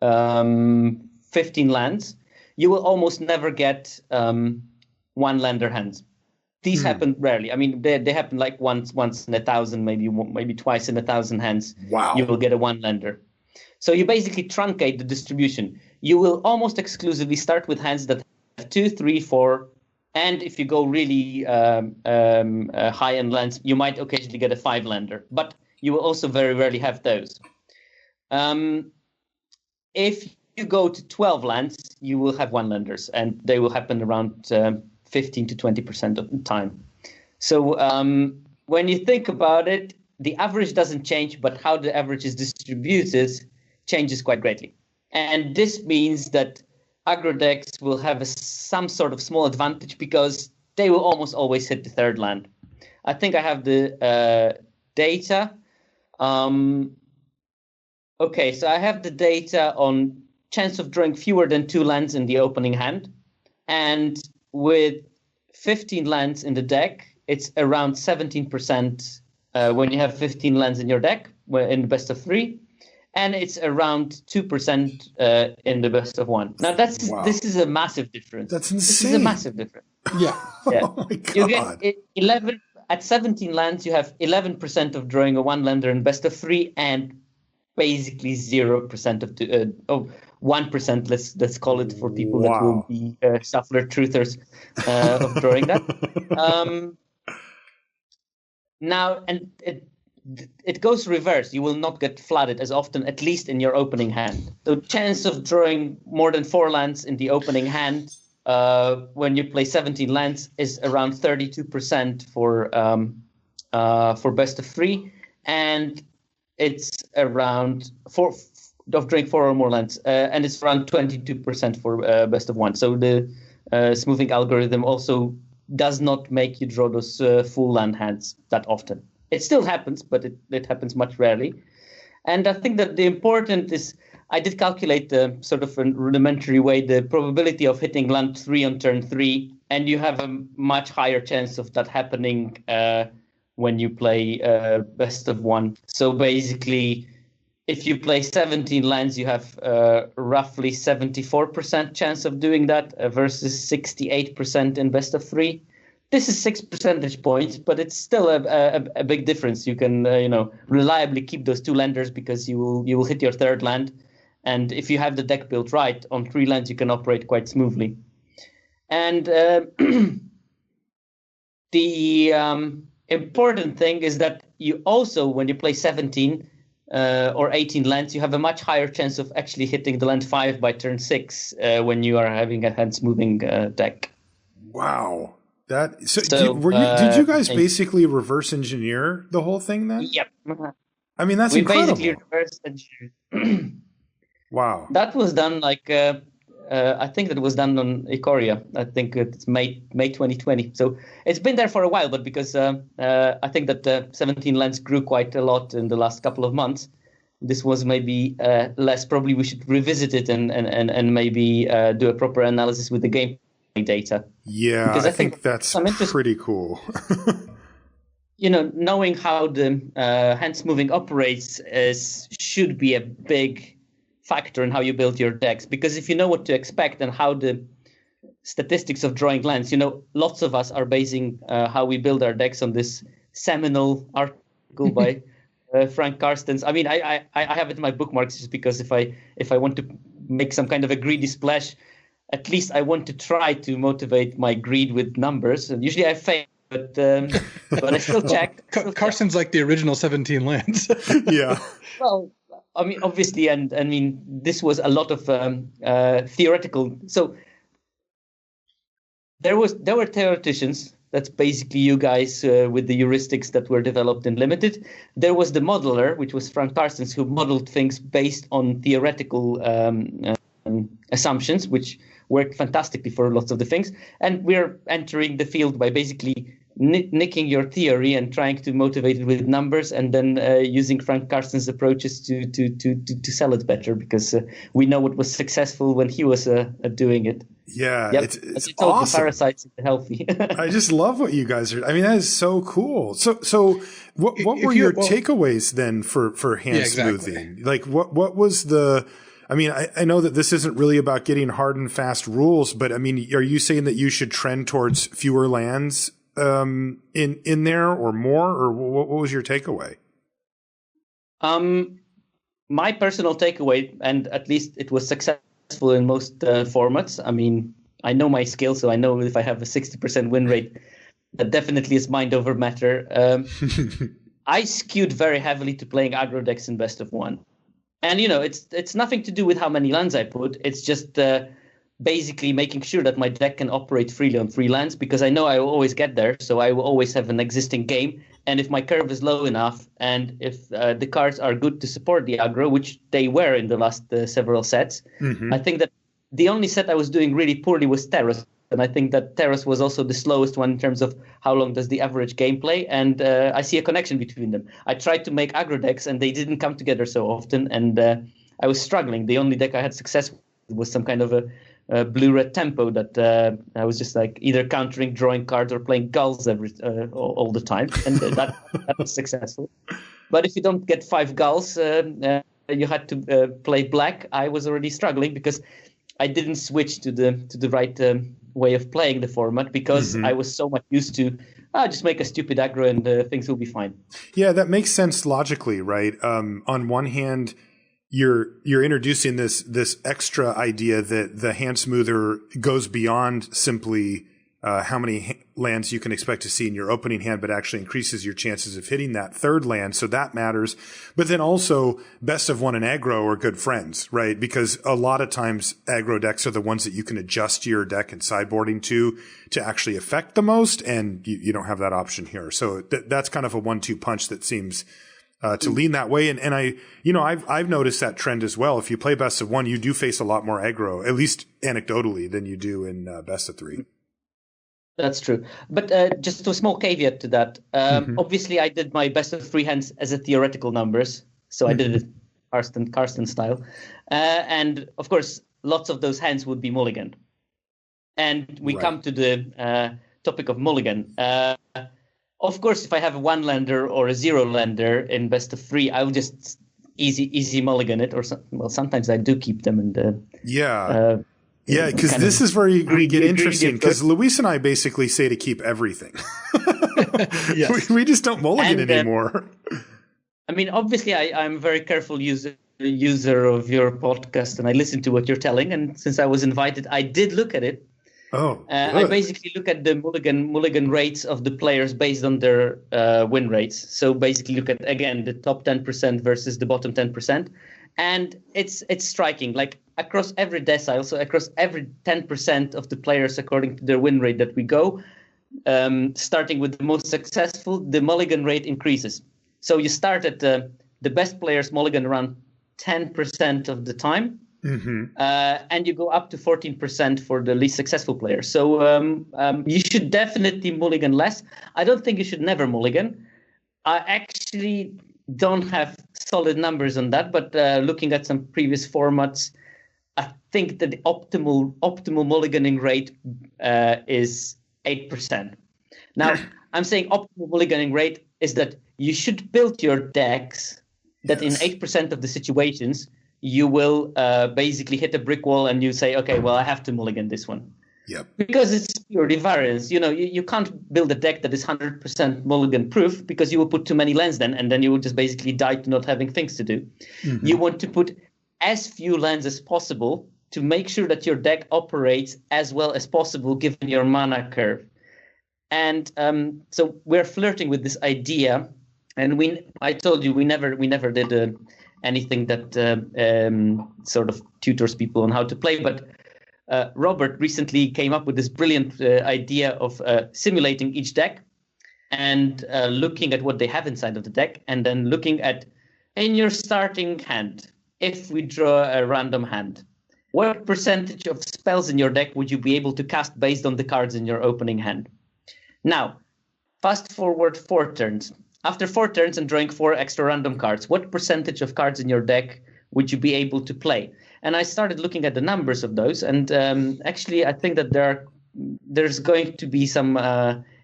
15 lands, you will almost never get one lander hands. These happen rarely. I mean, they happen like once in 1,000, maybe twice in 1,000 hands. Wow. You will get a one lander. So you basically truncate the distribution. You will almost exclusively start with hands that have 2, 3, 4, and if you go really high end lands, you might occasionally get a 5 lander. But you will also very rarely have those. If you go to 12 lands, you will have one landers, and they will happen around 15 to 20% of the time. So when you think about it, the average doesn't change, but how the average is distributed changes quite greatly. And this means that aggro decks will have some sort of small advantage because they will almost always hit the third land. I think I have the data. Okay, so I have the data on chance of drawing fewer than 2 lands in the opening hand. And with 15 lands in the deck, it's around 17% when you have 15 lands in your deck in the Best of 3. And it's around 2% in the Best of 1. Now, this is a massive difference. That's insane. This is a massive difference. Yeah. Oh my God. You get 11 at 17 lands. You have 11% of drawing a one lander in Best of 3, and basically 0% of 1%. Let's call it for people that will be shuffler truthers of drawing that. Now, and it goes reverse. You will not get flooded as often, at least in your opening hand. The chance of drawing more than 4 lands in the opening hand when you play 17 lands is around 32% for Best of 3, and it's around 4 of drawing 4 or more lands, and it's around 22% for Best of 1. So the smoothing algorithm also does not make you draw those full land hands that often. It still happens, but it happens much rarely. And I think that the important is, I did calculate the sort of a rudimentary way, the probability of hitting land 3 on turn 3, and you have a much higher chance of that happening when you play Best of 1. So basically, if you play 17 lands, you have roughly 74% chance of doing that versus 68% in Best of 3. This is 6 percentage points, but it's still a big difference. You can reliably keep those 2 landers because you will hit your third land, and if you have the deck built right on 3 lands, you can operate quite smoothly. And the important thing is that you also, when you play 17 or 18 lands, you have a much higher chance of actually hitting the land 5 by turn 6 when you are having a hand smoothing deck. Wow. Did you guys basically reverse engineer the whole thing then? Yep. I mean, that's incredible. We basically reverse engineered. Wow. That was done I think that was done on Ikoria. I think it's May 2020. So it's been there for a while, but because I think that 17 lands grew quite a lot in the last couple of months, this was maybe less. Probably we should revisit it and maybe do a proper analysis with the game data. Yeah, because I think that's pretty cool. Knowing how the hand smoothing operates should be a big factor in how you build your decks. Because if you know what to expect and how the statistics of drawing lands, lots of us are basing how we build our decks on this seminal article by Frank Carstens. I mean, I have it in my bookmarks just because if I want to make some kind of a greedy splash, at least I want to try to motivate my greed with numbers. And usually I fail, but I still check. Carstens like the original 17 lands. Yeah. Well, I mean, obviously, and I mean, this was a lot of theoretical. So there were theoreticians. That's basically you guys with the heuristics that were developed in Limited. There was the modeler, which was Frank Carstens, who modeled things based on theoretical assumptions, which worked fantastically for lots of the things. And we're entering the field by basically nicking your theory and trying to motivate it with numbers, and then using Frank Carstens' approaches to sell it better, because we know what was successful when he was doing it. Yeah, yep. it's told, awesome. The parasites are healthy. I just love what you guys are. I mean, that is so cool. So what were your takeaways then for hand smoothing? Like what was the? I mean, I know that this isn't really about getting hard and fast rules, but I mean, are you saying that you should trend towards fewer lands in there or more, or what was your takeaway? My personal takeaway, and at least it was successful in most formats. I mean, I know my skill, so I know if I have a 60% win rate, that definitely is mind over matter. I skewed very heavily to playing aggro decks in best of one. And, it's nothing to do with how many lands I put. It's just basically making sure that my deck can operate freely on 3 lands, because I know I will always get there. So I will always have an existing game. And if my curve is low enough, and if the cards are good to support the aggro, which they were in the last several sets, I think that the only set I was doing really poorly was Terrace. And I think that Terrace was also the slowest one in terms of how long does the average game play. And I see a connection between them. I tried to make aggro decks, and they didn't come together so often. And I was struggling. The only deck I had success with was some kind of a blue-red tempo that I was just like either countering, drawing cards, or playing gulls all the time. And that was successful. But if you don't get 5 gulls, you had to play black. I was already struggling because I didn't switch to the right way of playing the format, because I was so much used to just make a stupid aggro and things will be fine. Yeah, that makes sense logically, right? On one hand, you're introducing this extra idea that the hand smoother goes beyond simply how many lands you can expect to see in your opening hand, but actually increases your chances of hitting that third land. So that matters. But then also, best of one and aggro are good friends, right? Because a lot of times aggro decks are the ones that you can adjust your deck and sideboarding to actually affect the most. And you don't have that option here. So that's kind of a 1-2 punch that seems to lean that way. And I've noticed that trend as well. If you play best of one, you do face a lot more aggro, at least anecdotally, than you do in best of 3. That's true. But just a small caveat to that. Obviously, I did my best of 3 hands as a theoretical numbers. So I did it Carsten style. And of course, lots of those hands would be Mulligan. And we come to the topic of Mulligan. Of course, if I have a 1-lander or a 0-lander in best of 3, I will just easy Mulligan it. Or sometimes I do keep them. And yeah, because this is where you get interesting, because Luis and I basically say to keep everything. Yes. we just don't mulligan anymore. I mean, obviously, I'm a very careful user of your podcast, and I listen to what you're telling. And since I was invited, I did look at it. I basically look at the mulligan rates of the players based on their win rates. So basically look at, again, the top 10% versus the bottom 10%. And it's striking, like across every decile, so across every 10% of the players according to their win rate that we go, starting with the most successful, the mulligan rate increases. So you start at the best players mulligan around 10% of the time, and you go up to 14% for the least successful players. So you should definitely mulligan less. I don't think you should never mulligan. Actually, actually don't have solid numbers on that, but looking at some previous formats, I think that the optimal mulliganing rate is 8%. Now, I'm saying optimal mulliganing rate is that you should build your decks that in 8% of the situations, you will basically hit a brick wall and you say, okay, well, I have to mulligan this one. Yep. Because it's purely variance. You can't build a deck that is 100% mulligan proof because you will put too many lands then, and then you will just basically die to not having things to do. Mm-hmm. You want to put as few lands as possible to make sure that your deck operates as well as possible given your mana curve. And so we're flirting with this idea, and I told you we never did anything that sort of tutors people on how to play, but Robert recently came up with this brilliant idea of simulating each deck and looking at what they have inside of the deck, and then looking at, in your starting hand, if we draw a random hand, what percentage of spells in your deck would you be able to cast based on the cards in your opening hand? Now, fast forward 4 turns. After 4 turns and drawing 4 extra random cards, what percentage of cards in your deck would you be able to play? And I started looking at the numbers of those, and actually I think that there's going to be some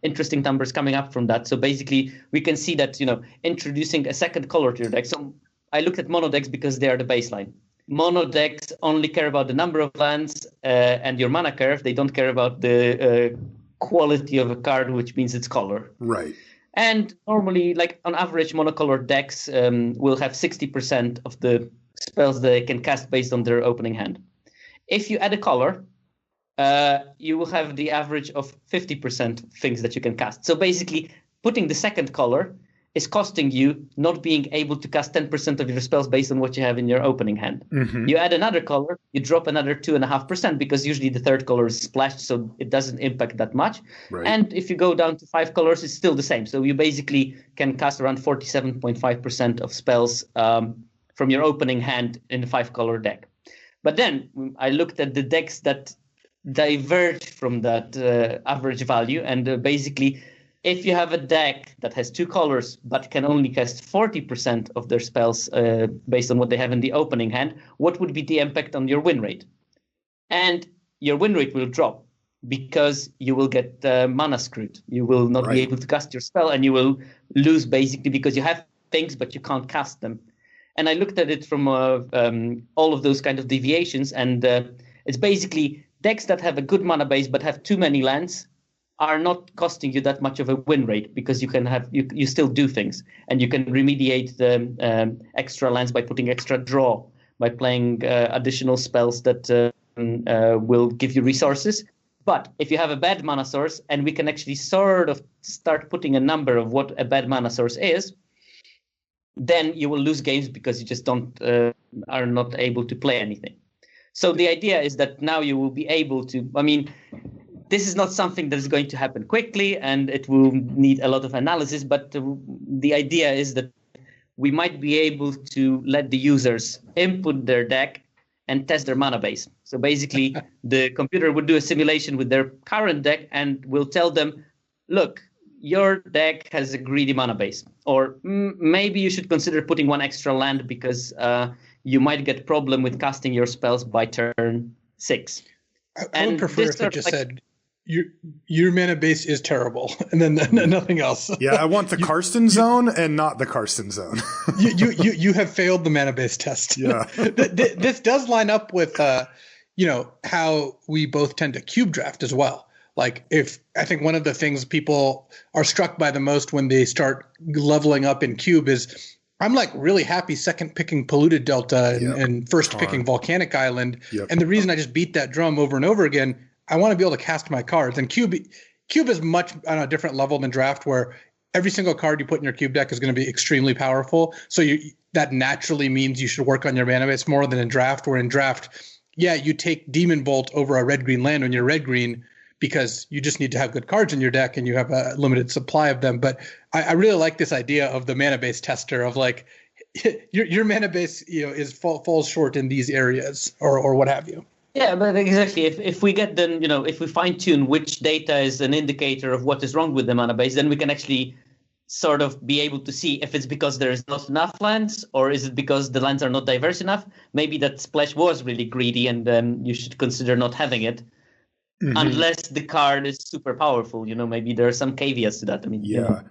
interesting numbers coming up from that. So basically we can see that, introducing a second color to your deck. So I looked at mono decks because they are the baseline. Mono decks only care about the number of lands and your mana curve. They don't care about the quality of a card, which means its color. Right. And normally, like on average, monocolored decks will have 60% of the spells that they can cast based on their opening hand. If you add a color, you will have the average of 50% things that you can cast. So basically, putting the second color is costing you not being able to cast 10% of your spells based on what you have in your opening hand. Mm-hmm. You add another color, you drop another 2.5% because usually the third color is splashed, so it doesn't impact that much. Right. And if you go down to 5 colors, it's still the same. So you basically can cast around 47.5% of spells from your opening hand in a 5-color deck. But then I looked at the decks that diverge from that average value, and basically, if you have a deck that has 2 colors but can only cast 40% of their spells based on what they have in the opening hand, what would be the impact on your win rate? And your win rate will drop because you will get mana screwed. You will not be able to cast your spell, and you will lose basically because you have things but you can't cast them. And I looked at it from all of those kind of deviations, and it's basically decks that have a good mana base but have too many lands are not costing you that much of a win rate because you can have you still do things, and you can remediate the extra lands by putting extra draw, by playing additional spells that will give you resources. But if you have a bad mana source, and we can actually sort of start putting a number of what a bad mana source is, then you will lose games because you just are not able to play anything. So the idea is that now you will be able to, this is not something that is going to happen quickly, and it will need a lot of analysis, but the idea is that we might be able to let the users input their deck and test their mana base. So basically, the computer would do a simulation with their current deck and will tell them, look, your deck has a greedy mana base, or maybe you should consider putting 1 extra land because you might get problem with casting your spells by turn 6. I would prefer if it just said, your mana base is terrible, and then nothing else. Yeah, I want the Karsten zone and not the Karsten zone. you have failed the mana base test. Yeah. This does line up with how we both tend to cube draft as well. Like, I think one of the things people are struck by the most when they start leveling up in cube is, I'm like really happy second picking Polluted Delta and first picking Volcanic Island. Yep. And the reason I just beat that drum over and over again, I want to be able to cast my cards. And cube is much on a different level than draft, where every single card you put in your cube deck is going to be extremely powerful. So that naturally means you should work on your mana base more than in draft, where in draft, you take Demon Bolt over a red-green land when you're red-green because you just need to have good cards in your deck and you have a limited supply of them. But I really like this idea of the mana base tester of like, your mana base falls short in these areas or what have you. Yeah, but exactly. If we get then, if we fine tune which data is an indicator of what is wrong with the mana base, then we can actually sort of be able to see if it's because there is not enough lands, or is it because the lands are not diverse enough? Maybe that splash was really greedy, and you should consider not having it, unless the card is super powerful. Maybe there are some caveats to that. I mean, yeah.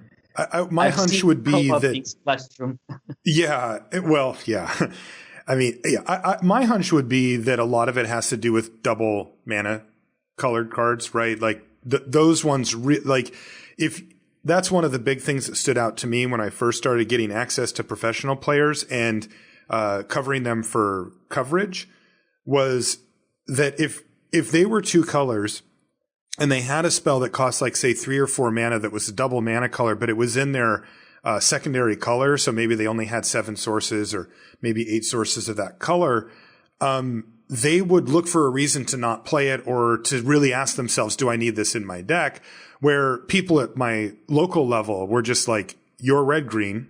My hunch would be that. Yeah. Well, yeah. I mean, yeah. My hunch would be that a lot of it has to do with double mana colored cards, right? Like those ones, like if that's one of the big things that stood out to me when I first started getting access to professional players and covering them for coverage, was that if they were two colors and they had a spell that cost like, say, 3 or 4 mana that was a double mana color, but it was in their secondary color, so maybe they only had 7 sources or maybe 8 sources of that color, they would look for a reason to not play it or to really ask themselves, do I need this in my deck? Where people at my local level were just like, you're red-green,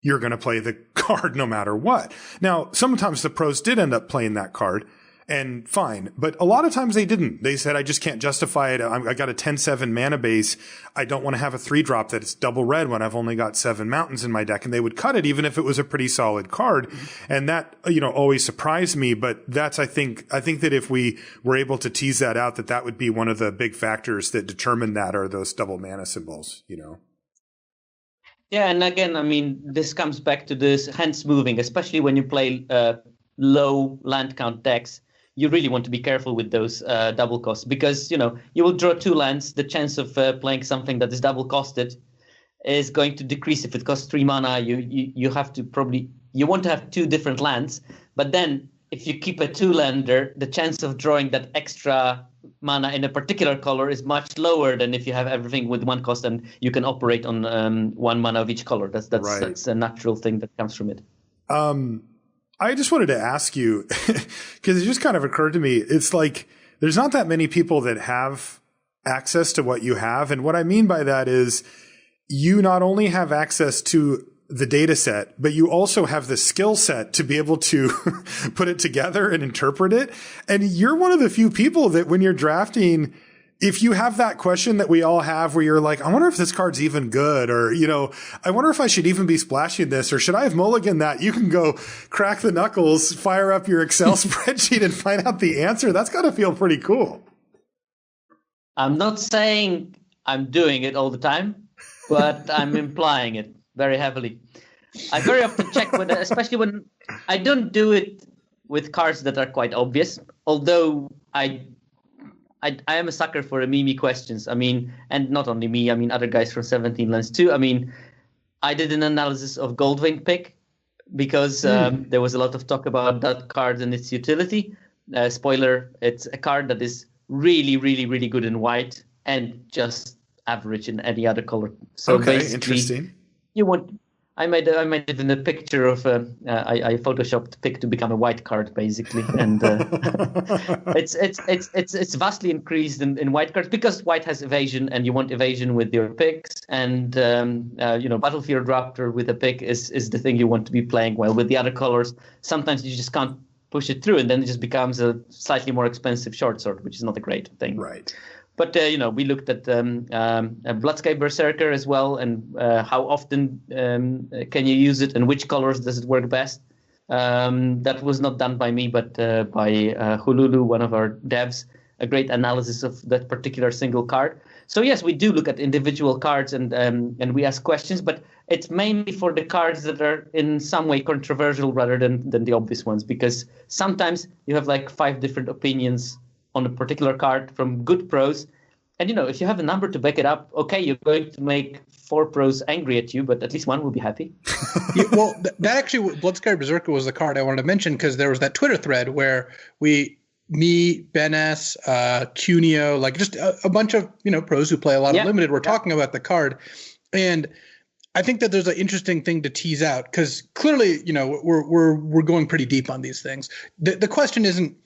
you're going to play the card no matter what. Now, sometimes the pros did end up playing that card, and fine. But a lot of times they didn't. They said, I just can't justify it. I got a 10-7 mana base. I don't want to have a 3-drop that's double red when I've only got 7 mountains in my deck. And they would cut it even if it was a pretty solid card. And that, always surprised me. But that's, I think that if we were able to tease that out, that would be one of the big factors that determine that, are those double mana symbols, Yeah, and again, I mean, this comes back to this hands moving, especially when you play low land count decks. You really want to be careful with those double costs, because, you will draw 2 lands. The chance of playing something that is double costed is going to decrease. If it costs 3 mana, you have to you want to have 2 different lands. But then if you keep a 2-lander, the chance of drawing that extra mana in a particular color is much lower than if you have everything with 1 cost and you can operate on 1 mana of each color. That's right. That's a natural thing that comes from it. I just wanted to ask you, because it just kind of occurred to me, it's like there's not that many people that have access to what you have. And what I mean by that is you not only have access to the data set, but you also have the skill set to be able to put it together and interpret it. And you're one of the few people that when you're drafting, if you have that question that we all have where you're like, I wonder if this card's even good, or, I wonder if I should even be splashing this, or should I have mulligan that? You can go crack the knuckles, fire up your Excel spreadsheet and find out the answer. That's got to feel pretty cool. I'm not saying I'm doing it all the time, but I'm implying it very heavily. I very often check especially when I don't do it with cards that are quite obvious, although I am a sucker for meme questions. I mean, and not only me, I mean, other guys from 17lands too. I mean, I did an analysis of Goldwing pick because there was a lot of talk about that card and its utility. Spoiler, it's a card that is really, really, really good in white and just average in any other color. So okay, interesting. I made even a picture of I photoshopped pick to become a white card basically, and it's vastly increased in white cards because white has evasion, and you want evasion with your picks, and Battlefield Raptor with a pick is the thing you want to be playing. Well, with the other colors, sometimes you just can't push it through, and then it just becomes a slightly more expensive short sword, which is not a great thing. Right. But, we looked at Bloodsky Berserker as well, and how often can you use it and which colors does it work best. That was not done by me, but by Hululu, one of our devs, a great analysis of that particular single card. So, yes, we do look at individual cards and we ask questions, but it's mainly for the cards that are in some way controversial rather than the obvious ones, because sometimes you have like 5 different opinions on a particular card from good pros. And, if you have a number to back it up, okay, you're going to make 4 pros angry at you, but at least one will be happy. Yeah, well, that actually, Bloodsky Berserker was the card I wanted to mention, because there was that Twitter thread where me, Ben S, Cuneo, like just a bunch of, pros who play a lot of Limited were talking about the card. And I think that there's an interesting thing to tease out, because clearly, we're going pretty deep on these things. The question isn't,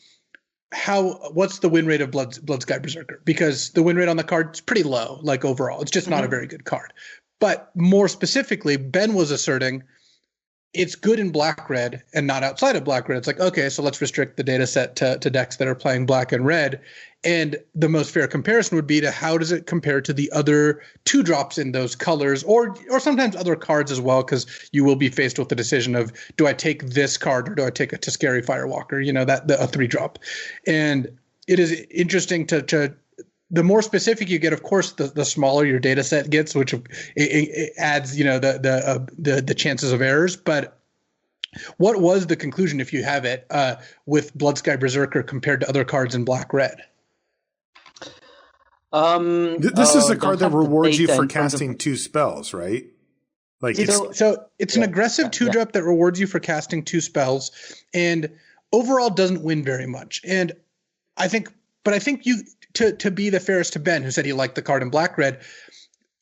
what's the win rate of Bloodsky Berserker? Because the win rate on the card is pretty low, like overall. It's just not a very good card. But more specifically, Ben was asserting it's good in black red and not outside of black red. It's like, okay, so let's restrict the data set to decks that are playing black and red. And the most fair comparison would be to how does it compare to the other 2-drops in those colors, or sometimes other cards as well, because you will be faced with the decision of, do I take this card or do I take a Teskari Firewalker, a 3-drop. And it is interesting to the more specific you get, of course, the smaller your data set gets, which it adds, the chances of errors. But what was the conclusion, if you have it, with Bloodsky Berserker compared to other cards in black red? This is a card that rewards you for casting 2 spells, right? Like so it's an aggressive 2-drop that rewards you for casting 2 spells, and overall doesn't win very much. And I think you. To be the fairest to Ben, who said he liked the card in black red,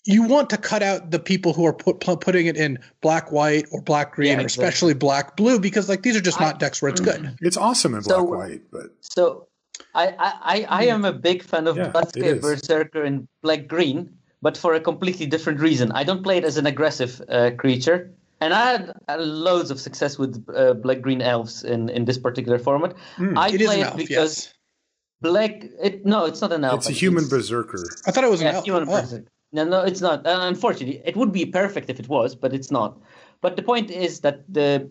you want to cut out the people who are putting it in black white or black green, or especially black blue, because these are just not decks where it's good. It's awesome in black white, but I am a big fan of Bloodsky Berserker in black green, but for a completely different reason. I don't play it as an aggressive creature, and I had loads of success with black green elves in this particular format. I play it because. It's not an elf. It's a human berserker. I thought it was an elf. Human berserker. No, it's not. Unfortunately, it would be perfect if it was, but it's not. But the point is that the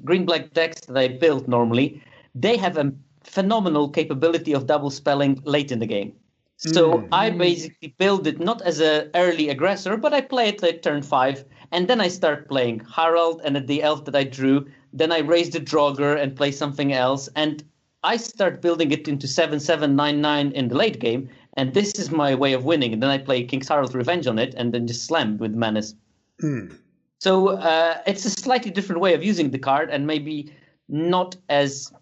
green-black decks that I build normally, they have a phenomenal capability of double spelling late in the game. So I basically build it not as an early aggressor, but I play it at turn 5, and then I start playing Harald and the elf that I drew. Then I raise the Draugr and play something else, and I start building it into 7/7, 9/9 in the late game, and this is my way of winning. And then I play King's Harald's Revenge on it, and then just slam with Menace. So it's a slightly different way of using the card, and maybe not as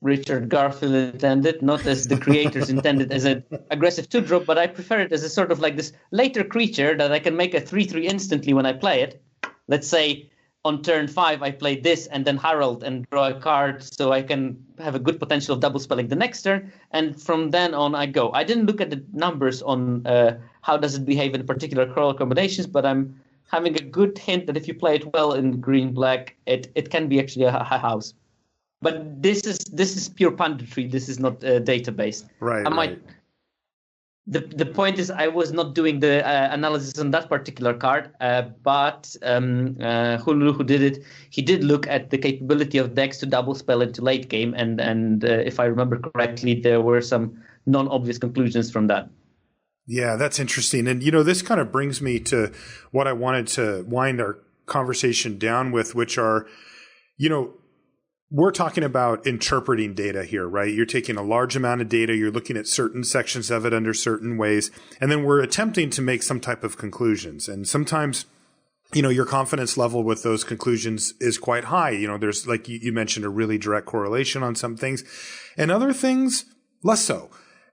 Richard Garfield intended, not as the creators intended as an aggressive 2-drop, but I prefer it as a sort of like this later creature that I can make a 3/3 instantly when I play it. Let's say on turn 5, I play this and then Harald and draw a card, so I can have a good potential of double spelling the next turn. And from then on, I go. I didn't look at the numbers on how does it behave in particular color combinations, but I'm having a good hint that if you play it well in green-black, it can be actually a high house. But this is pure punditry. This is not data-based. Right. The point is, I was not doing the analysis on that particular card, but Hululu, who did it, he did look at the capability of decks to double spell into late game, and if I remember correctly, there were some non-obvious conclusions from that. Yeah, that's interesting. And, this kind of brings me to what I wanted to wind our conversation down with, which are, we're talking about interpreting data here, right? You're taking a large amount of data, you're looking at certain sections of it under certain ways, and then we're attempting to make some type of conclusions. And sometimes, your confidence level with those conclusions is quite high. There's, like you mentioned, a really direct correlation on some things, and other things, less so.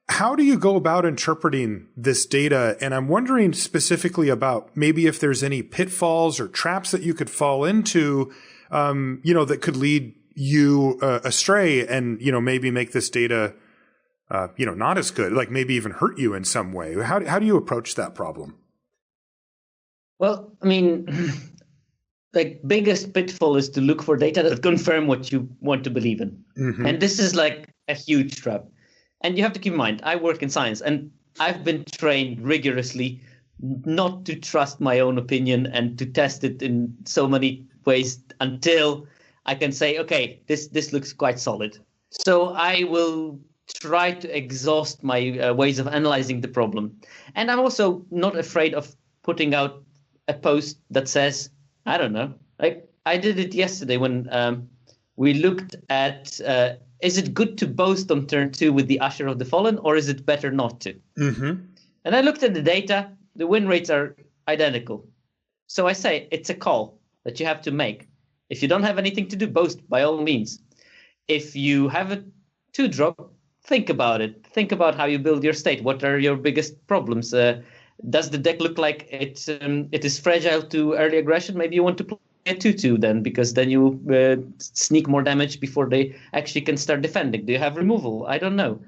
How do you go about interpreting this data? And I'm wondering specifically about maybe if there's any pitfalls or traps that you could fall into, that could lead you astray and, maybe make this data, not as good, like maybe even hurt you in some way. How do you approach that problem? Well, I mean, the biggest pitfall is to look for data that confirm what you want to believe in. And this is like a huge trap. And you have to keep in mind, I work in science, and I've been trained rigorously not to trust my own opinion and to test it in so many ways until I can say, okay, this looks quite solid. So I will try to exhaust my ways of analyzing the problem. And I'm also not afraid of putting out a post that says, I don't know, like I did it yesterday when we looked at, is it good to boast on turn 2 with the Usher of the Fallen, or is it better not to? And I looked at the data, the win rates are identical. So I say it's a call that you have to make. If you don't have anything to do, boast by all means. If you have a 2-drop, think about it. Think about how you build your state. What are your biggest problems? Does the deck look like it is fragile to early aggression? Maybe you want to play a 2/2 then, because then you sneak more damage before they actually can start defending. Do you have removal? I don't know.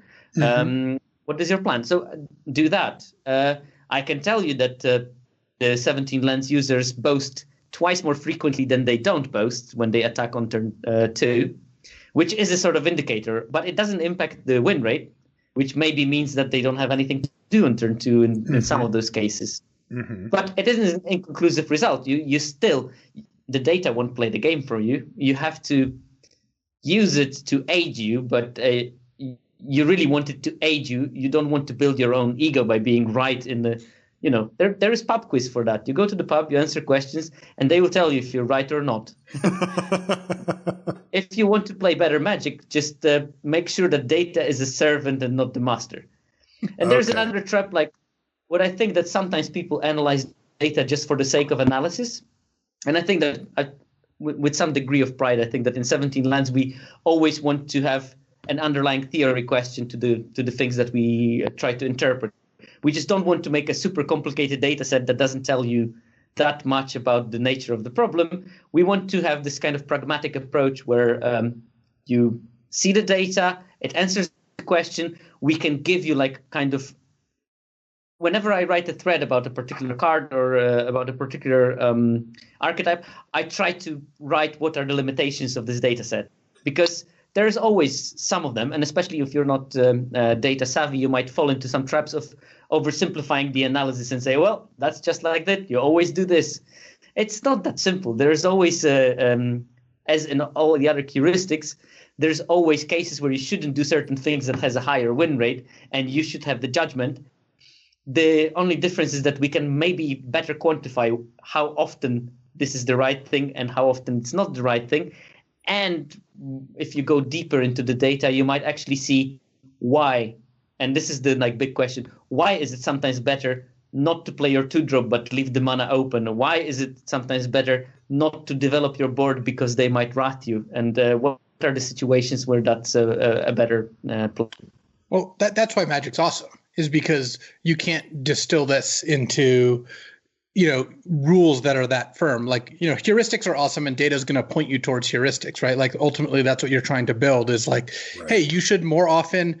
What is your plan? So do that. I can tell you that the 17lands users boast twice more frequently than they don't boast when they attack on turn 2, which is a sort of indicator, but it doesn't impact the win rate, which maybe means that they don't have anything to do on turn 2 in some of those cases. But it isn't an inconclusive result. You still, the data won't play the game for you. You have to use it to aid you, but you really want it to aid you. You don't want to build your own ego by being right in the, there is pub quiz for that. You go to the pub, you answer questions, and they will tell you if you're right or not. If you want to play better Magic, just make sure that data is a servant and not the master. And there's another trap, like what I think that sometimes people analyze data just for the sake of analysis. And I think that with some degree of pride, I think that in 17 lands, we always want to have an underlying theory question to the things that we try to interpret. We just don't want to make a super complicated data set that doesn't tell you that much about the nature of the problem. We want to have this kind of pragmatic approach where you see the data, it answers the question. We can give you whenever I write a thread about a particular card or about a particular archetype, I try to write what are the limitations of this data set, because there's always some of them, and especially if you're not data savvy, you might fall into some traps of oversimplifying the analysis and say, well, that's just like that. You always do this. It's not that simple. There's always, as in all the other heuristics, there's always cases where you shouldn't do certain things that has a higher win rate, and you should have the judgment. The only difference is that we can maybe better quantify how often this is the right thing and how often it's not the right thing. And if you go deeper into the data, you might actually see why. And this is the big question. Why is it sometimes better not to play your 2-drop but leave the mana open? Why is it sometimes better not to develop your board because they might wrath you? And what are the situations where that's a better play? Well, that's why Magic's awesome, is because you can't distill this into rules that are that firm. Heuristics are awesome, and data is going to point you towards heuristics, right? Like ultimately that's what you're trying to build is hey, you should more often,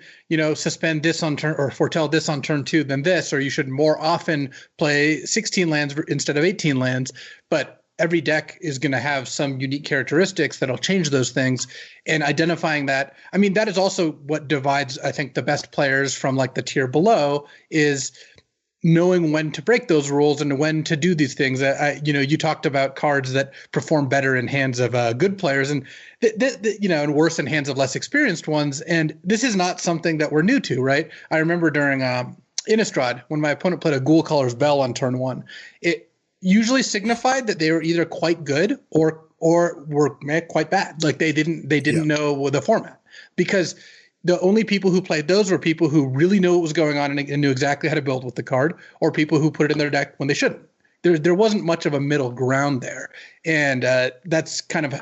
suspend this on turn or foretell this on turn 2 than this, or you should more often play 16 lands instead of 18 lands. But every deck is going to have some unique characteristics that'll change those things, and identifying that. I mean, that is also what divides, I think, the best players from the tier below is knowing when to break those rules and when to do these things. You talked about cards that perform better in hands of good players and and worse in hands of less experienced ones. And this is not something that we're new to, right? I remember during Innistrad, when my opponent played a Ghoul Color's Bell on turn 1, it usually signified that they were either quite good or were quite bad. They didn't know the format, because the only people who played those were people who really knew what was going on and knew exactly how to build with the card, or people who put it in their deck when they shouldn't. There wasn't much of a middle ground there. And that's kind of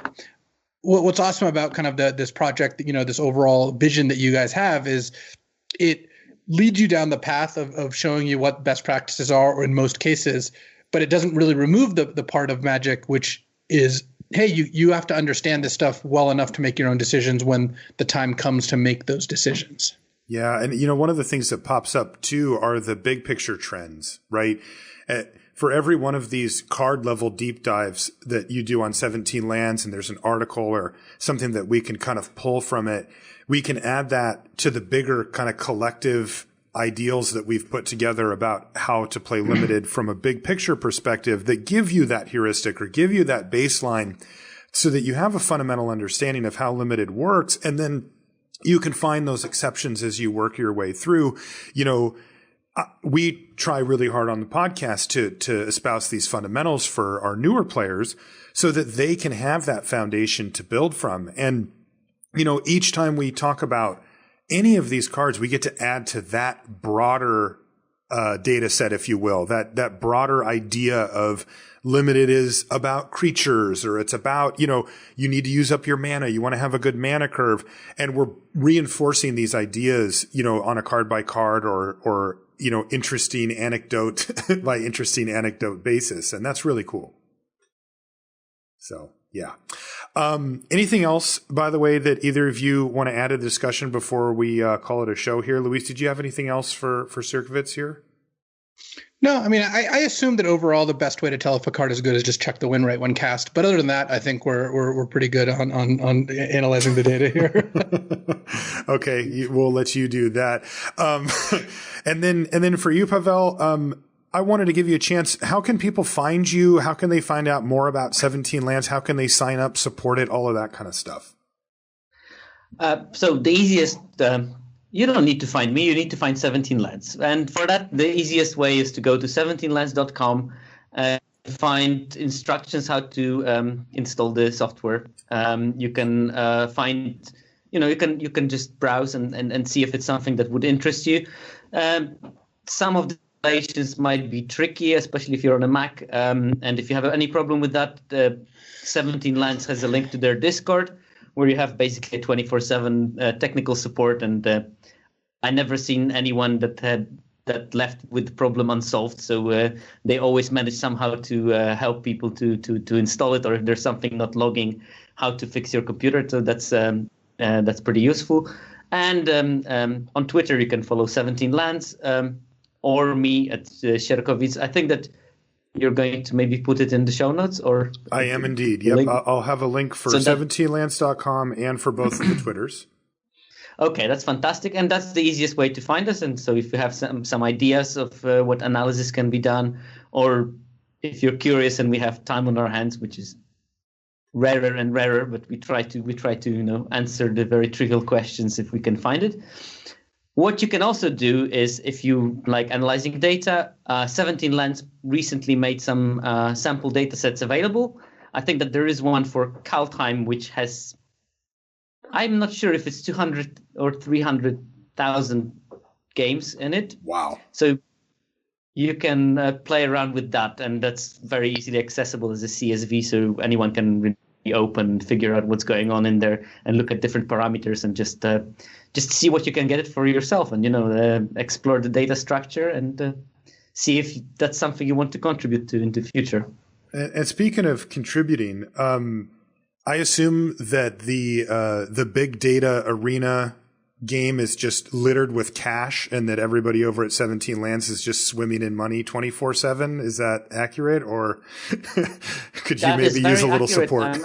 what's awesome about kind of this project, this overall vision that you guys have, is it leads you down the path of showing you what best practices are in most cases, but it doesn't really remove the part of Magic, which is, hey, you have to understand this stuff well enough to make your own decisions when the time comes to make those decisions. Yeah. And, one of the things that pops up too are the big picture trends, right? For every one of these card level deep dives that you do on 17 lands, and there's an article or something that we can kind of pull from it, we can add that to the bigger kind of collective ideals that we've put together about how to play limited from a big picture perspective that give you that heuristic or give you that baseline so that you have a fundamental understanding of how limited works. And then you can find those exceptions as you work your way through. We try really hard on the podcast to espouse these fundamentals for our newer players so that they can have that foundation to build from. And, each time we talk about any of these cards, we get to add to that broader data set, if you will, that broader idea of limited is about creatures, or it's about, you need to use up your mana. You want to have a good mana curve. And we're reinforcing these ideas, on a card by card or interesting anecdote by interesting anecdote basis. And that's really cool. So, yeah. Anything else, by the way, that either of you want to add to the discussion before we call it a show here? Luis, did you have anything else for Sierkovitz here? No, I mean, I assume that overall the best way to tell if a card is good is just check the win rate when cast. But other than that, I think we're pretty good on analyzing the data here. Okay, we'll let you do that. And then for you, Pawel, I wanted to give you a chance. How can people find you? How can they find out more about 17 Lands? How can they sign up, support it, all of that kind of stuff? So the easiest. You don't need to find me, you need to find 17 lands. And for that, the easiest way is to go to 17lands.com and find instructions how to install the software. You can find, you can just browse and see if it's something that would interest you. Some of the installations might be tricky, especially if you're on a Mac. And if you have any problem with that, 17 Lands has a link to their Discord, where you have basically 24/7 technical support, and I never seen anyone that left with the problem unsolved. So they always manage somehow to help people to install it, or if there's something not logging, how to fix your computer. So that's pretty useful. And on Twitter you can follow 17 Lands or me at Sierkovitz. I think that you're going to maybe put it in the show notes, or I am indeed. Yep, I'll have a link for 17lands.com and for both of the Twitters. Okay, that's fantastic, and that's the easiest way to find us. And so, if you have some ideas of what analysis can be done, or if you're curious and we have time on our hands, which is rarer and rarer, but we try to answer the very trivial questions if we can find it. What you can also do is, if you like analyzing data, 17 Lands recently made some sample data sets available. I think that there is one for Kaldheim, which has, I'm not sure if it's 200 or 300,000 games in it. Wow. So you can play around with that, and that's very easily accessible as a CSV, so anyone can really open, figure out what's going on in there, and look at different parameters, and just see what you can get it for yourself, and explore the data structure, and see if that's something you want to contribute to in the future. And speaking of contributing, I assume that the big data arena game is just littered with cash, and that everybody over at 17 Lands is just swimming in money 24/7. Is that accurate, or could you maybe use a little support? I'm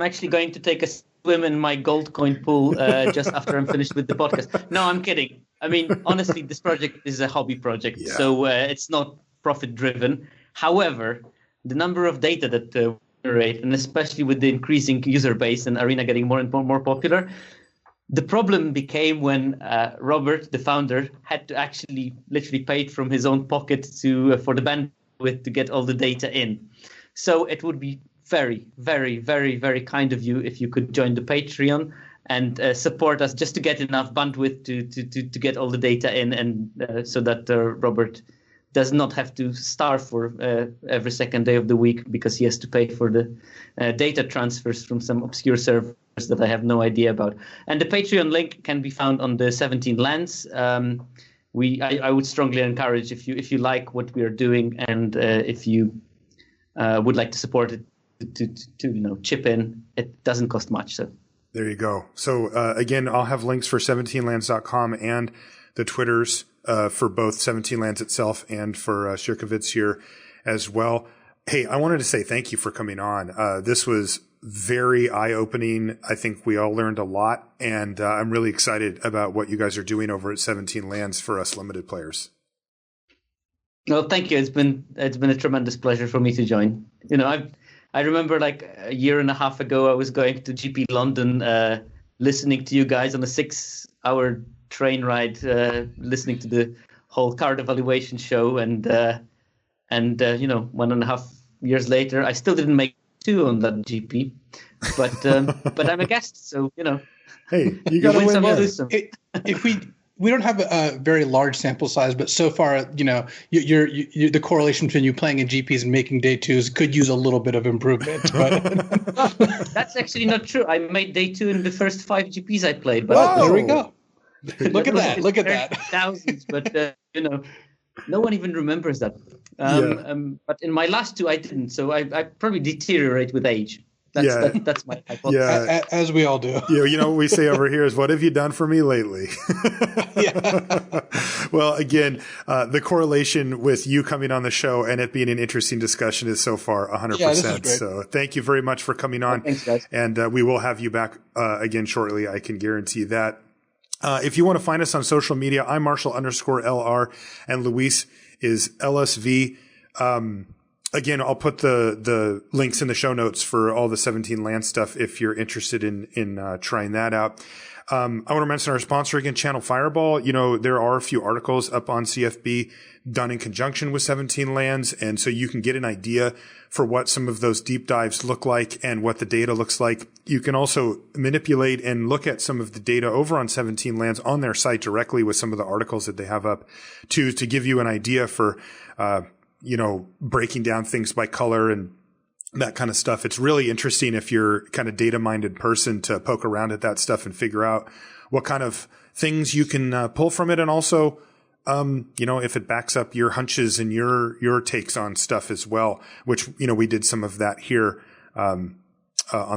actually going to take a swim in my gold coin pool just after I'm finished with the podcast. No, I'm kidding. I mean, honestly, this project is a hobby project, so it's not profit driven. However, the number of data that we generate, and especially with the increasing user base and Arena getting more and more popular, the problem became when Robert, the founder, had to actually literally pay it from his own pocket for the bandwidth to get all the data in. So it would be very, very, very, very kind of you if you could join the Patreon and support us just to get enough bandwidth to get all the data in, and so that Robert does not have to starve for every second day of the week because he has to pay for the data transfers from some obscure servers that I have no idea about. And the Patreon link can be found on the 17 Lands. I would strongly encourage, if you like what we are doing, and if you would like to support it, to chip in. It doesn't cost much. So there you go. So again, I'll have links for 17lands.com and the Twitters for both 17 Lands itself and for Sierkovitz here as well. Hey, I wanted to say thank you for coming on. This was very eye-opening. I think we all learned a lot, and I'm really excited about what you guys are doing over at 17 Lands for us limited players. Well, thank you. It's been a tremendous pleasure for me to join. I remember like a year and a half ago, I was going to GP London, listening to you guys on a 6-hour train ride, listening to the whole card evaluation show, and 1.5 years later, I still didn't make 2 on that GP, but I'm a guest, so Hey, you got to win some. If we don't have a very large sample size, but so far, you're the correlation between you playing in GPs and making day 2s could use a little bit of improvement. But that's actually not true. I made day 2 in the first 5 GPs I played. But there we go. Look at that! Look at that! Thousands, but no one even remembers that. But in my last 2, I didn't. So I probably deteriorate with age. That's my hypothesis. Yeah. As we all do. You know what we say over here is, what have you done for me lately? Yeah. Well, again, the correlation with you coming on the show and it being an interesting discussion is so far 100%. Yeah, this is great. So thank you very much for coming on. Thanks, guys. And we will have you back again shortly. I can guarantee that. If you want to find us on social media, I'm Marshall_LR and Luis is LSV. Again, I'll put the links in the show notes for all the 17lands stuff if you're interested in trying that out. I want to mention our sponsor again, Channel Fireball. You know, there are a few articles up on CFB done in conjunction with 17lands. And so you can get an idea for what some of those deep dives look like and what the data looks like. You can also manipulate and look at some of the data over on 17lands on their site directly with some of the articles that they have up to give you an idea for, breaking down things by color and that kind of stuff. It's really interesting if you're kind of data-minded person to poke around at that stuff and figure out what kind of things you can pull from it. And also, if it backs up your hunches and your takes on stuff as well, which, we did some of that here on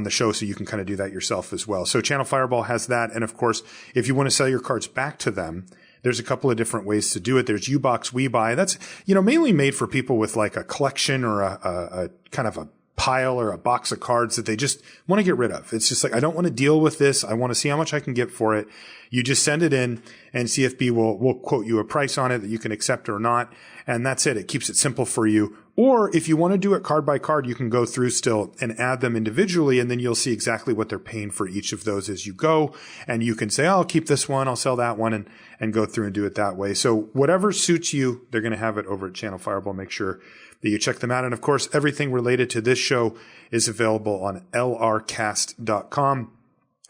the show. So you can kind of do that yourself as well. So Channel Fireball has that. And of course, if you want to sell your cards back to them, there's a couple of different ways to do it. There's U-Box We Buy. That's, mainly made for people with like a collection or a kind of a pile or a box of cards that they just want to get rid of. It's just like, I don't want to deal with this. I want to see how much I can get for it. You just send it in and CFB will quote you a price on it that you can accept or not. And that's it. It keeps it simple for you. Or if you want to do it card by card, you can go through still and add them individually. And then you'll see exactly what they're paying for each of those as you go. And you can say, I'll keep this one. I'll sell that one and go through and do it that way. So whatever suits you, they're going to have it over at Channel Fireball. Make sure that you check them out. And of course, everything related to this show is available on lrcast.com.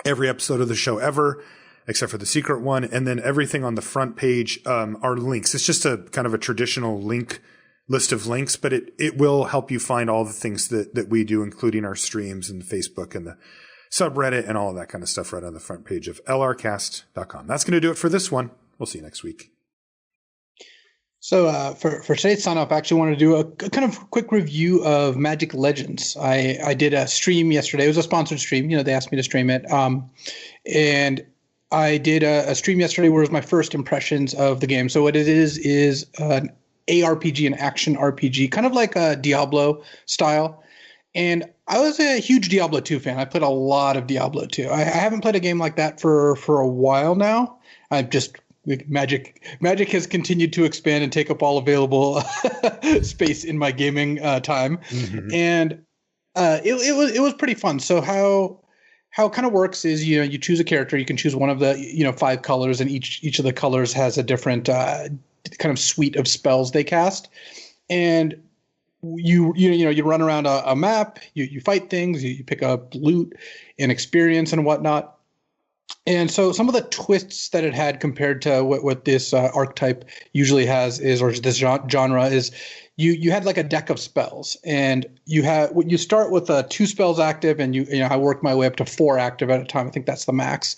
Every episode of the show ever, except for the secret one. And then everything on the front page are links. It's just a kind of a traditional list of links, but it will help you find all the things that we do, including our streams and Facebook and the subreddit and all of that kind of stuff right on the front page of lrcast.com. That's going to do it for this one. We'll see you next week. So for today's sign off, I actually wanted to do a kind of quick review of Magic Legends. I did a stream yesterday. It was a sponsored stream. They asked me to stream it. And I did a stream yesterday where it was my first impressions of the game. So what it is an ARPG, an action RPG, kind of like a Diablo style. And I was a huge Diablo 2 fan. I played a lot of Diablo 2. I haven't played a game like that for a while now. Magic has continued to expand and take up all available space in my gaming time. Mm-hmm. And it was pretty fun. So how it kind of works is, you choose a character, you can choose one of the, 5 colors, and each of the colors has a different kind of suite of spells they cast. And you run around a map, you fight things, you pick up loot and experience and whatnot. And so some of the twists that it had compared to what this archetype usually has or this genre is, you had like a deck of spells, and you start with 2 spells active, and I worked my way up to 4 active at a time. I think that's the max.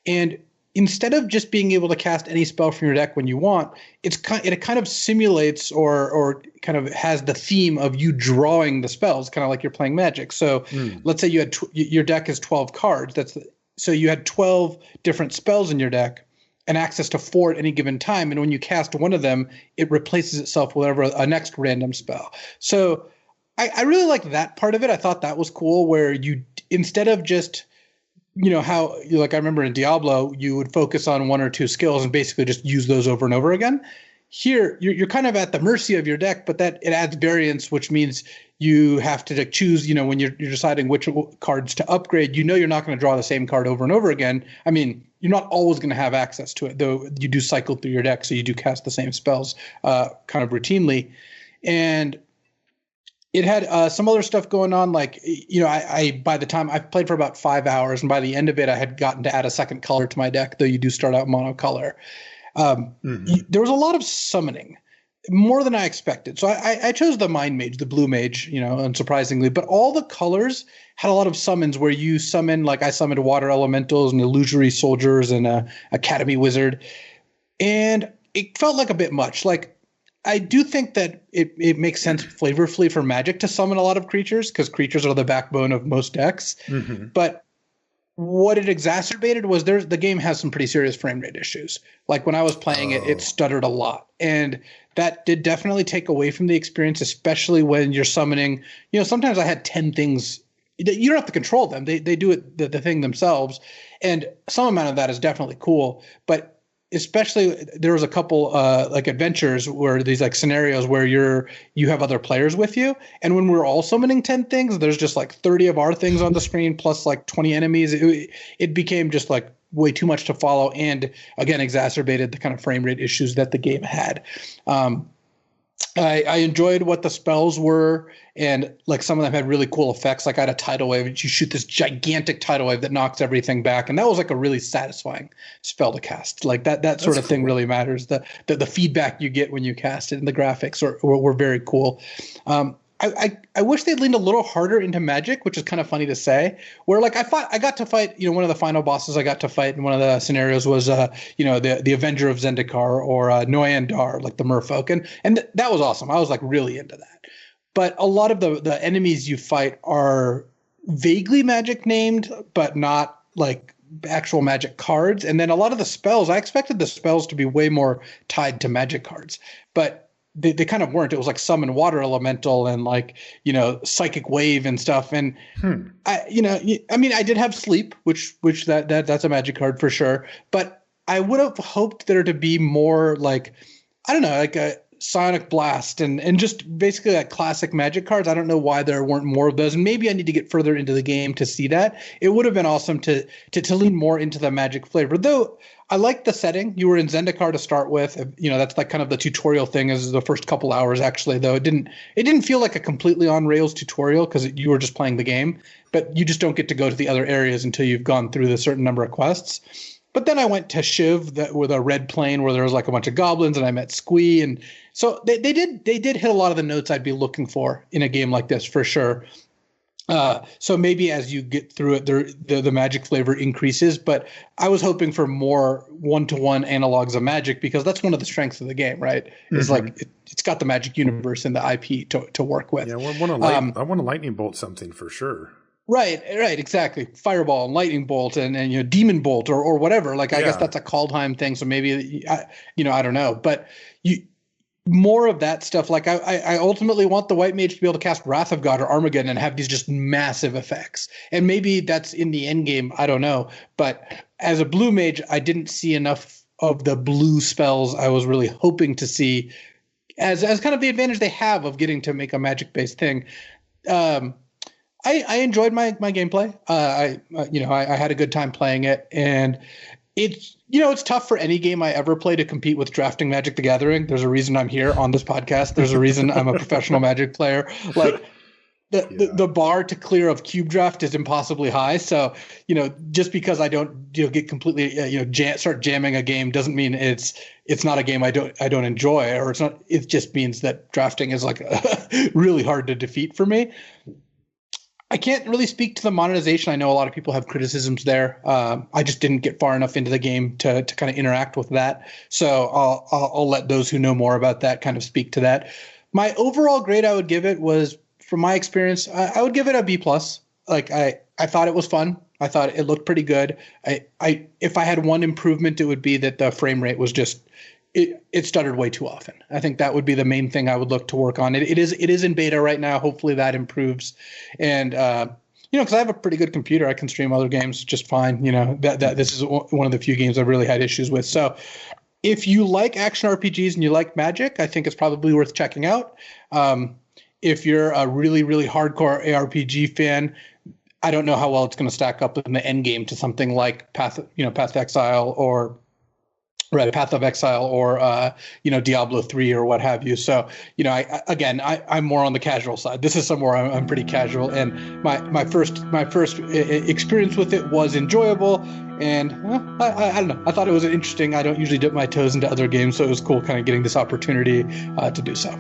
And instead of just being able to cast any spell from your deck when you want, it kind of simulates or kind of has the theme of you drawing the spells, kind of like you're playing Magic. So let's say you had your deck is 12 cards. So you had 12 different spells in your deck and access to 4 at any given time. And when you cast one of them, it replaces itself with whatever a next random spell. So I really liked that part of it. I thought that was cool, where you, instead of just, how, like I remember in Diablo, you would focus on 1 or 2 skills and basically just use those over and over again. Here, you're kind of at the mercy of your deck, but that it adds variance, which means you have to choose, when you're deciding which cards to upgrade, you're not going to draw the same card over and over again. I mean, you're not always going to have access to it, though you do cycle through your deck, so you do cast the same spells kind of routinely. And it had some other stuff going on, like, I by the time I played for about 5 hours, and by the end of it, I had gotten to add a second color to my deck, though you do start out monocolor. There was a lot of summoning, more than I expected. So I chose the Mind Mage, the Blue Mage, unsurprisingly. But all the colors had a lot of summons where you summon, like I summoned Water Elementals and Illusory Soldiers and Academy Wizard. And it felt like a bit much. Like, I do think that it makes sense flavorfully for Magic to summon a lot of creatures because creatures are the backbone of most decks. Mm-hmm. But what it exacerbated was the game has some pretty serious frame rate issues. Like when I was playing it stuttered a lot. And that did definitely take away from the experience, especially when you're summoning. Sometimes I had 10 things. You don't have to control them. They do it the thing themselves. And some amount of that is definitely cool. But especially there was a couple like adventures where these like scenarios where you have other players with you, and when we're all summoning 10 things, there's just like 30 of our things on the screen plus like 20 enemies. It became just like way too much to follow, and again exacerbated the kind of frame rate issues that the game had. I enjoyed what the spells were, and like some of them had really cool effects. Like I had a tidal wave, and you shoot this gigantic tidal wave that knocks everything back, and that was like a really satisfying spell to cast. Like that sort of thing really matters. The feedback you get when you cast it, and the graphics were very cool. I wish they'd leaned a little harder into Magic, which is kind of funny to say. Where like I got to fight, one of the final bosses I got to fight in one of the scenarios was the Avenger of Zendikar or Noyandar, like the Merfolk, and that was awesome. I was like really into that. But a lot of the enemies you fight are vaguely Magic named, but not like actual Magic cards. And then a lot of the spells, I expected the spells to be way more tied to Magic cards, but they kind of weren't. It was like summon water elemental and like, psychic wave and stuff. And I did have sleep, which that's a Magic card for sure. But I would have hoped there to be more like, I don't know, like a Sonic Blast and just basically like classic Magic cards. I don't know why there weren't more of those. And maybe I need to get further into the game to see that. It would have been awesome to lean more into the Magic flavor, though. I like the setting. You were in Zendikar to start with. That's like kind of the tutorial thing is the first couple hours actually, though. It didn't feel like a completely on rails tutorial because you were just playing the game, but you just don't get to go to the other areas until you've gone through the certain number of quests. But then I went to Shiv with a red plain where there was like a bunch of goblins and I met Squee. And so they did hit a lot of the notes I'd be looking for in a game like this for sure. So maybe as you get through it, the Magic flavor increases, but I was hoping for more one-to-one analogs of Magic because that's one of the strengths of the game, right? Is like it's got the Magic universe and the IP to work with. Yeah, I want to lightning bolt something for sure. Right, exactly. Fireball and lightning bolt and demon bolt or whatever. Like I guess that's a Kaldheim thing, so maybe I don't know, but more of that stuff. Like I ultimately want the white mage to be able to cast Wrath of God or Armageddon and have these just massive effects. And maybe that's in the end game. I don't know. But as a blue mage, I didn't see enough of the blue spells I was really hoping to see as kind of the advantage they have of getting to make a Magic based thing. I enjoyed my gameplay. I had a good time playing it, and it's tough for any game I ever play to compete with drafting Magic the Gathering. There's a reason I'm here on this podcast. There's a reason I'm a professional Magic player. Like the bar to clear of cube draft is impossibly high. So, just because I don't get completely start jamming a game doesn't mean it's not a game I don't enjoy, or it's not. It just means that drafting is like really hard to defeat for me. I can't really speak to the monetization. I know a lot of people have criticisms there. I just didn't get far enough into the game to kind of interact with that. So I'll let those who know more about that kind of speak to that. My overall grade I would give it was, from my experience, I would give it a B+. Like I thought it was fun. I thought it looked pretty good. If I had one improvement, it would be that the frame rate was just it stuttered way too often. I think that would be the main thing I would look to work on. It is in beta right now. Hopefully that improves. And because I have a pretty good computer, I can stream other games just fine. That this is one of the few games I've really had issues with. So if you like action RPGs and you like Magic, I think it's probably worth checking out. If you're a really, really hardcore ARPG fan, I don't know how well it's going to stack up in the end game to something like Path of Exile or Diablo 3 or what have you. So, I'm more on the casual side. This is somewhere I'm pretty casual, and my first experience with it was enjoyable. And I don't know. I thought it was interesting. I don't usually dip my toes into other games, so it was cool kind of getting this opportunity to do so.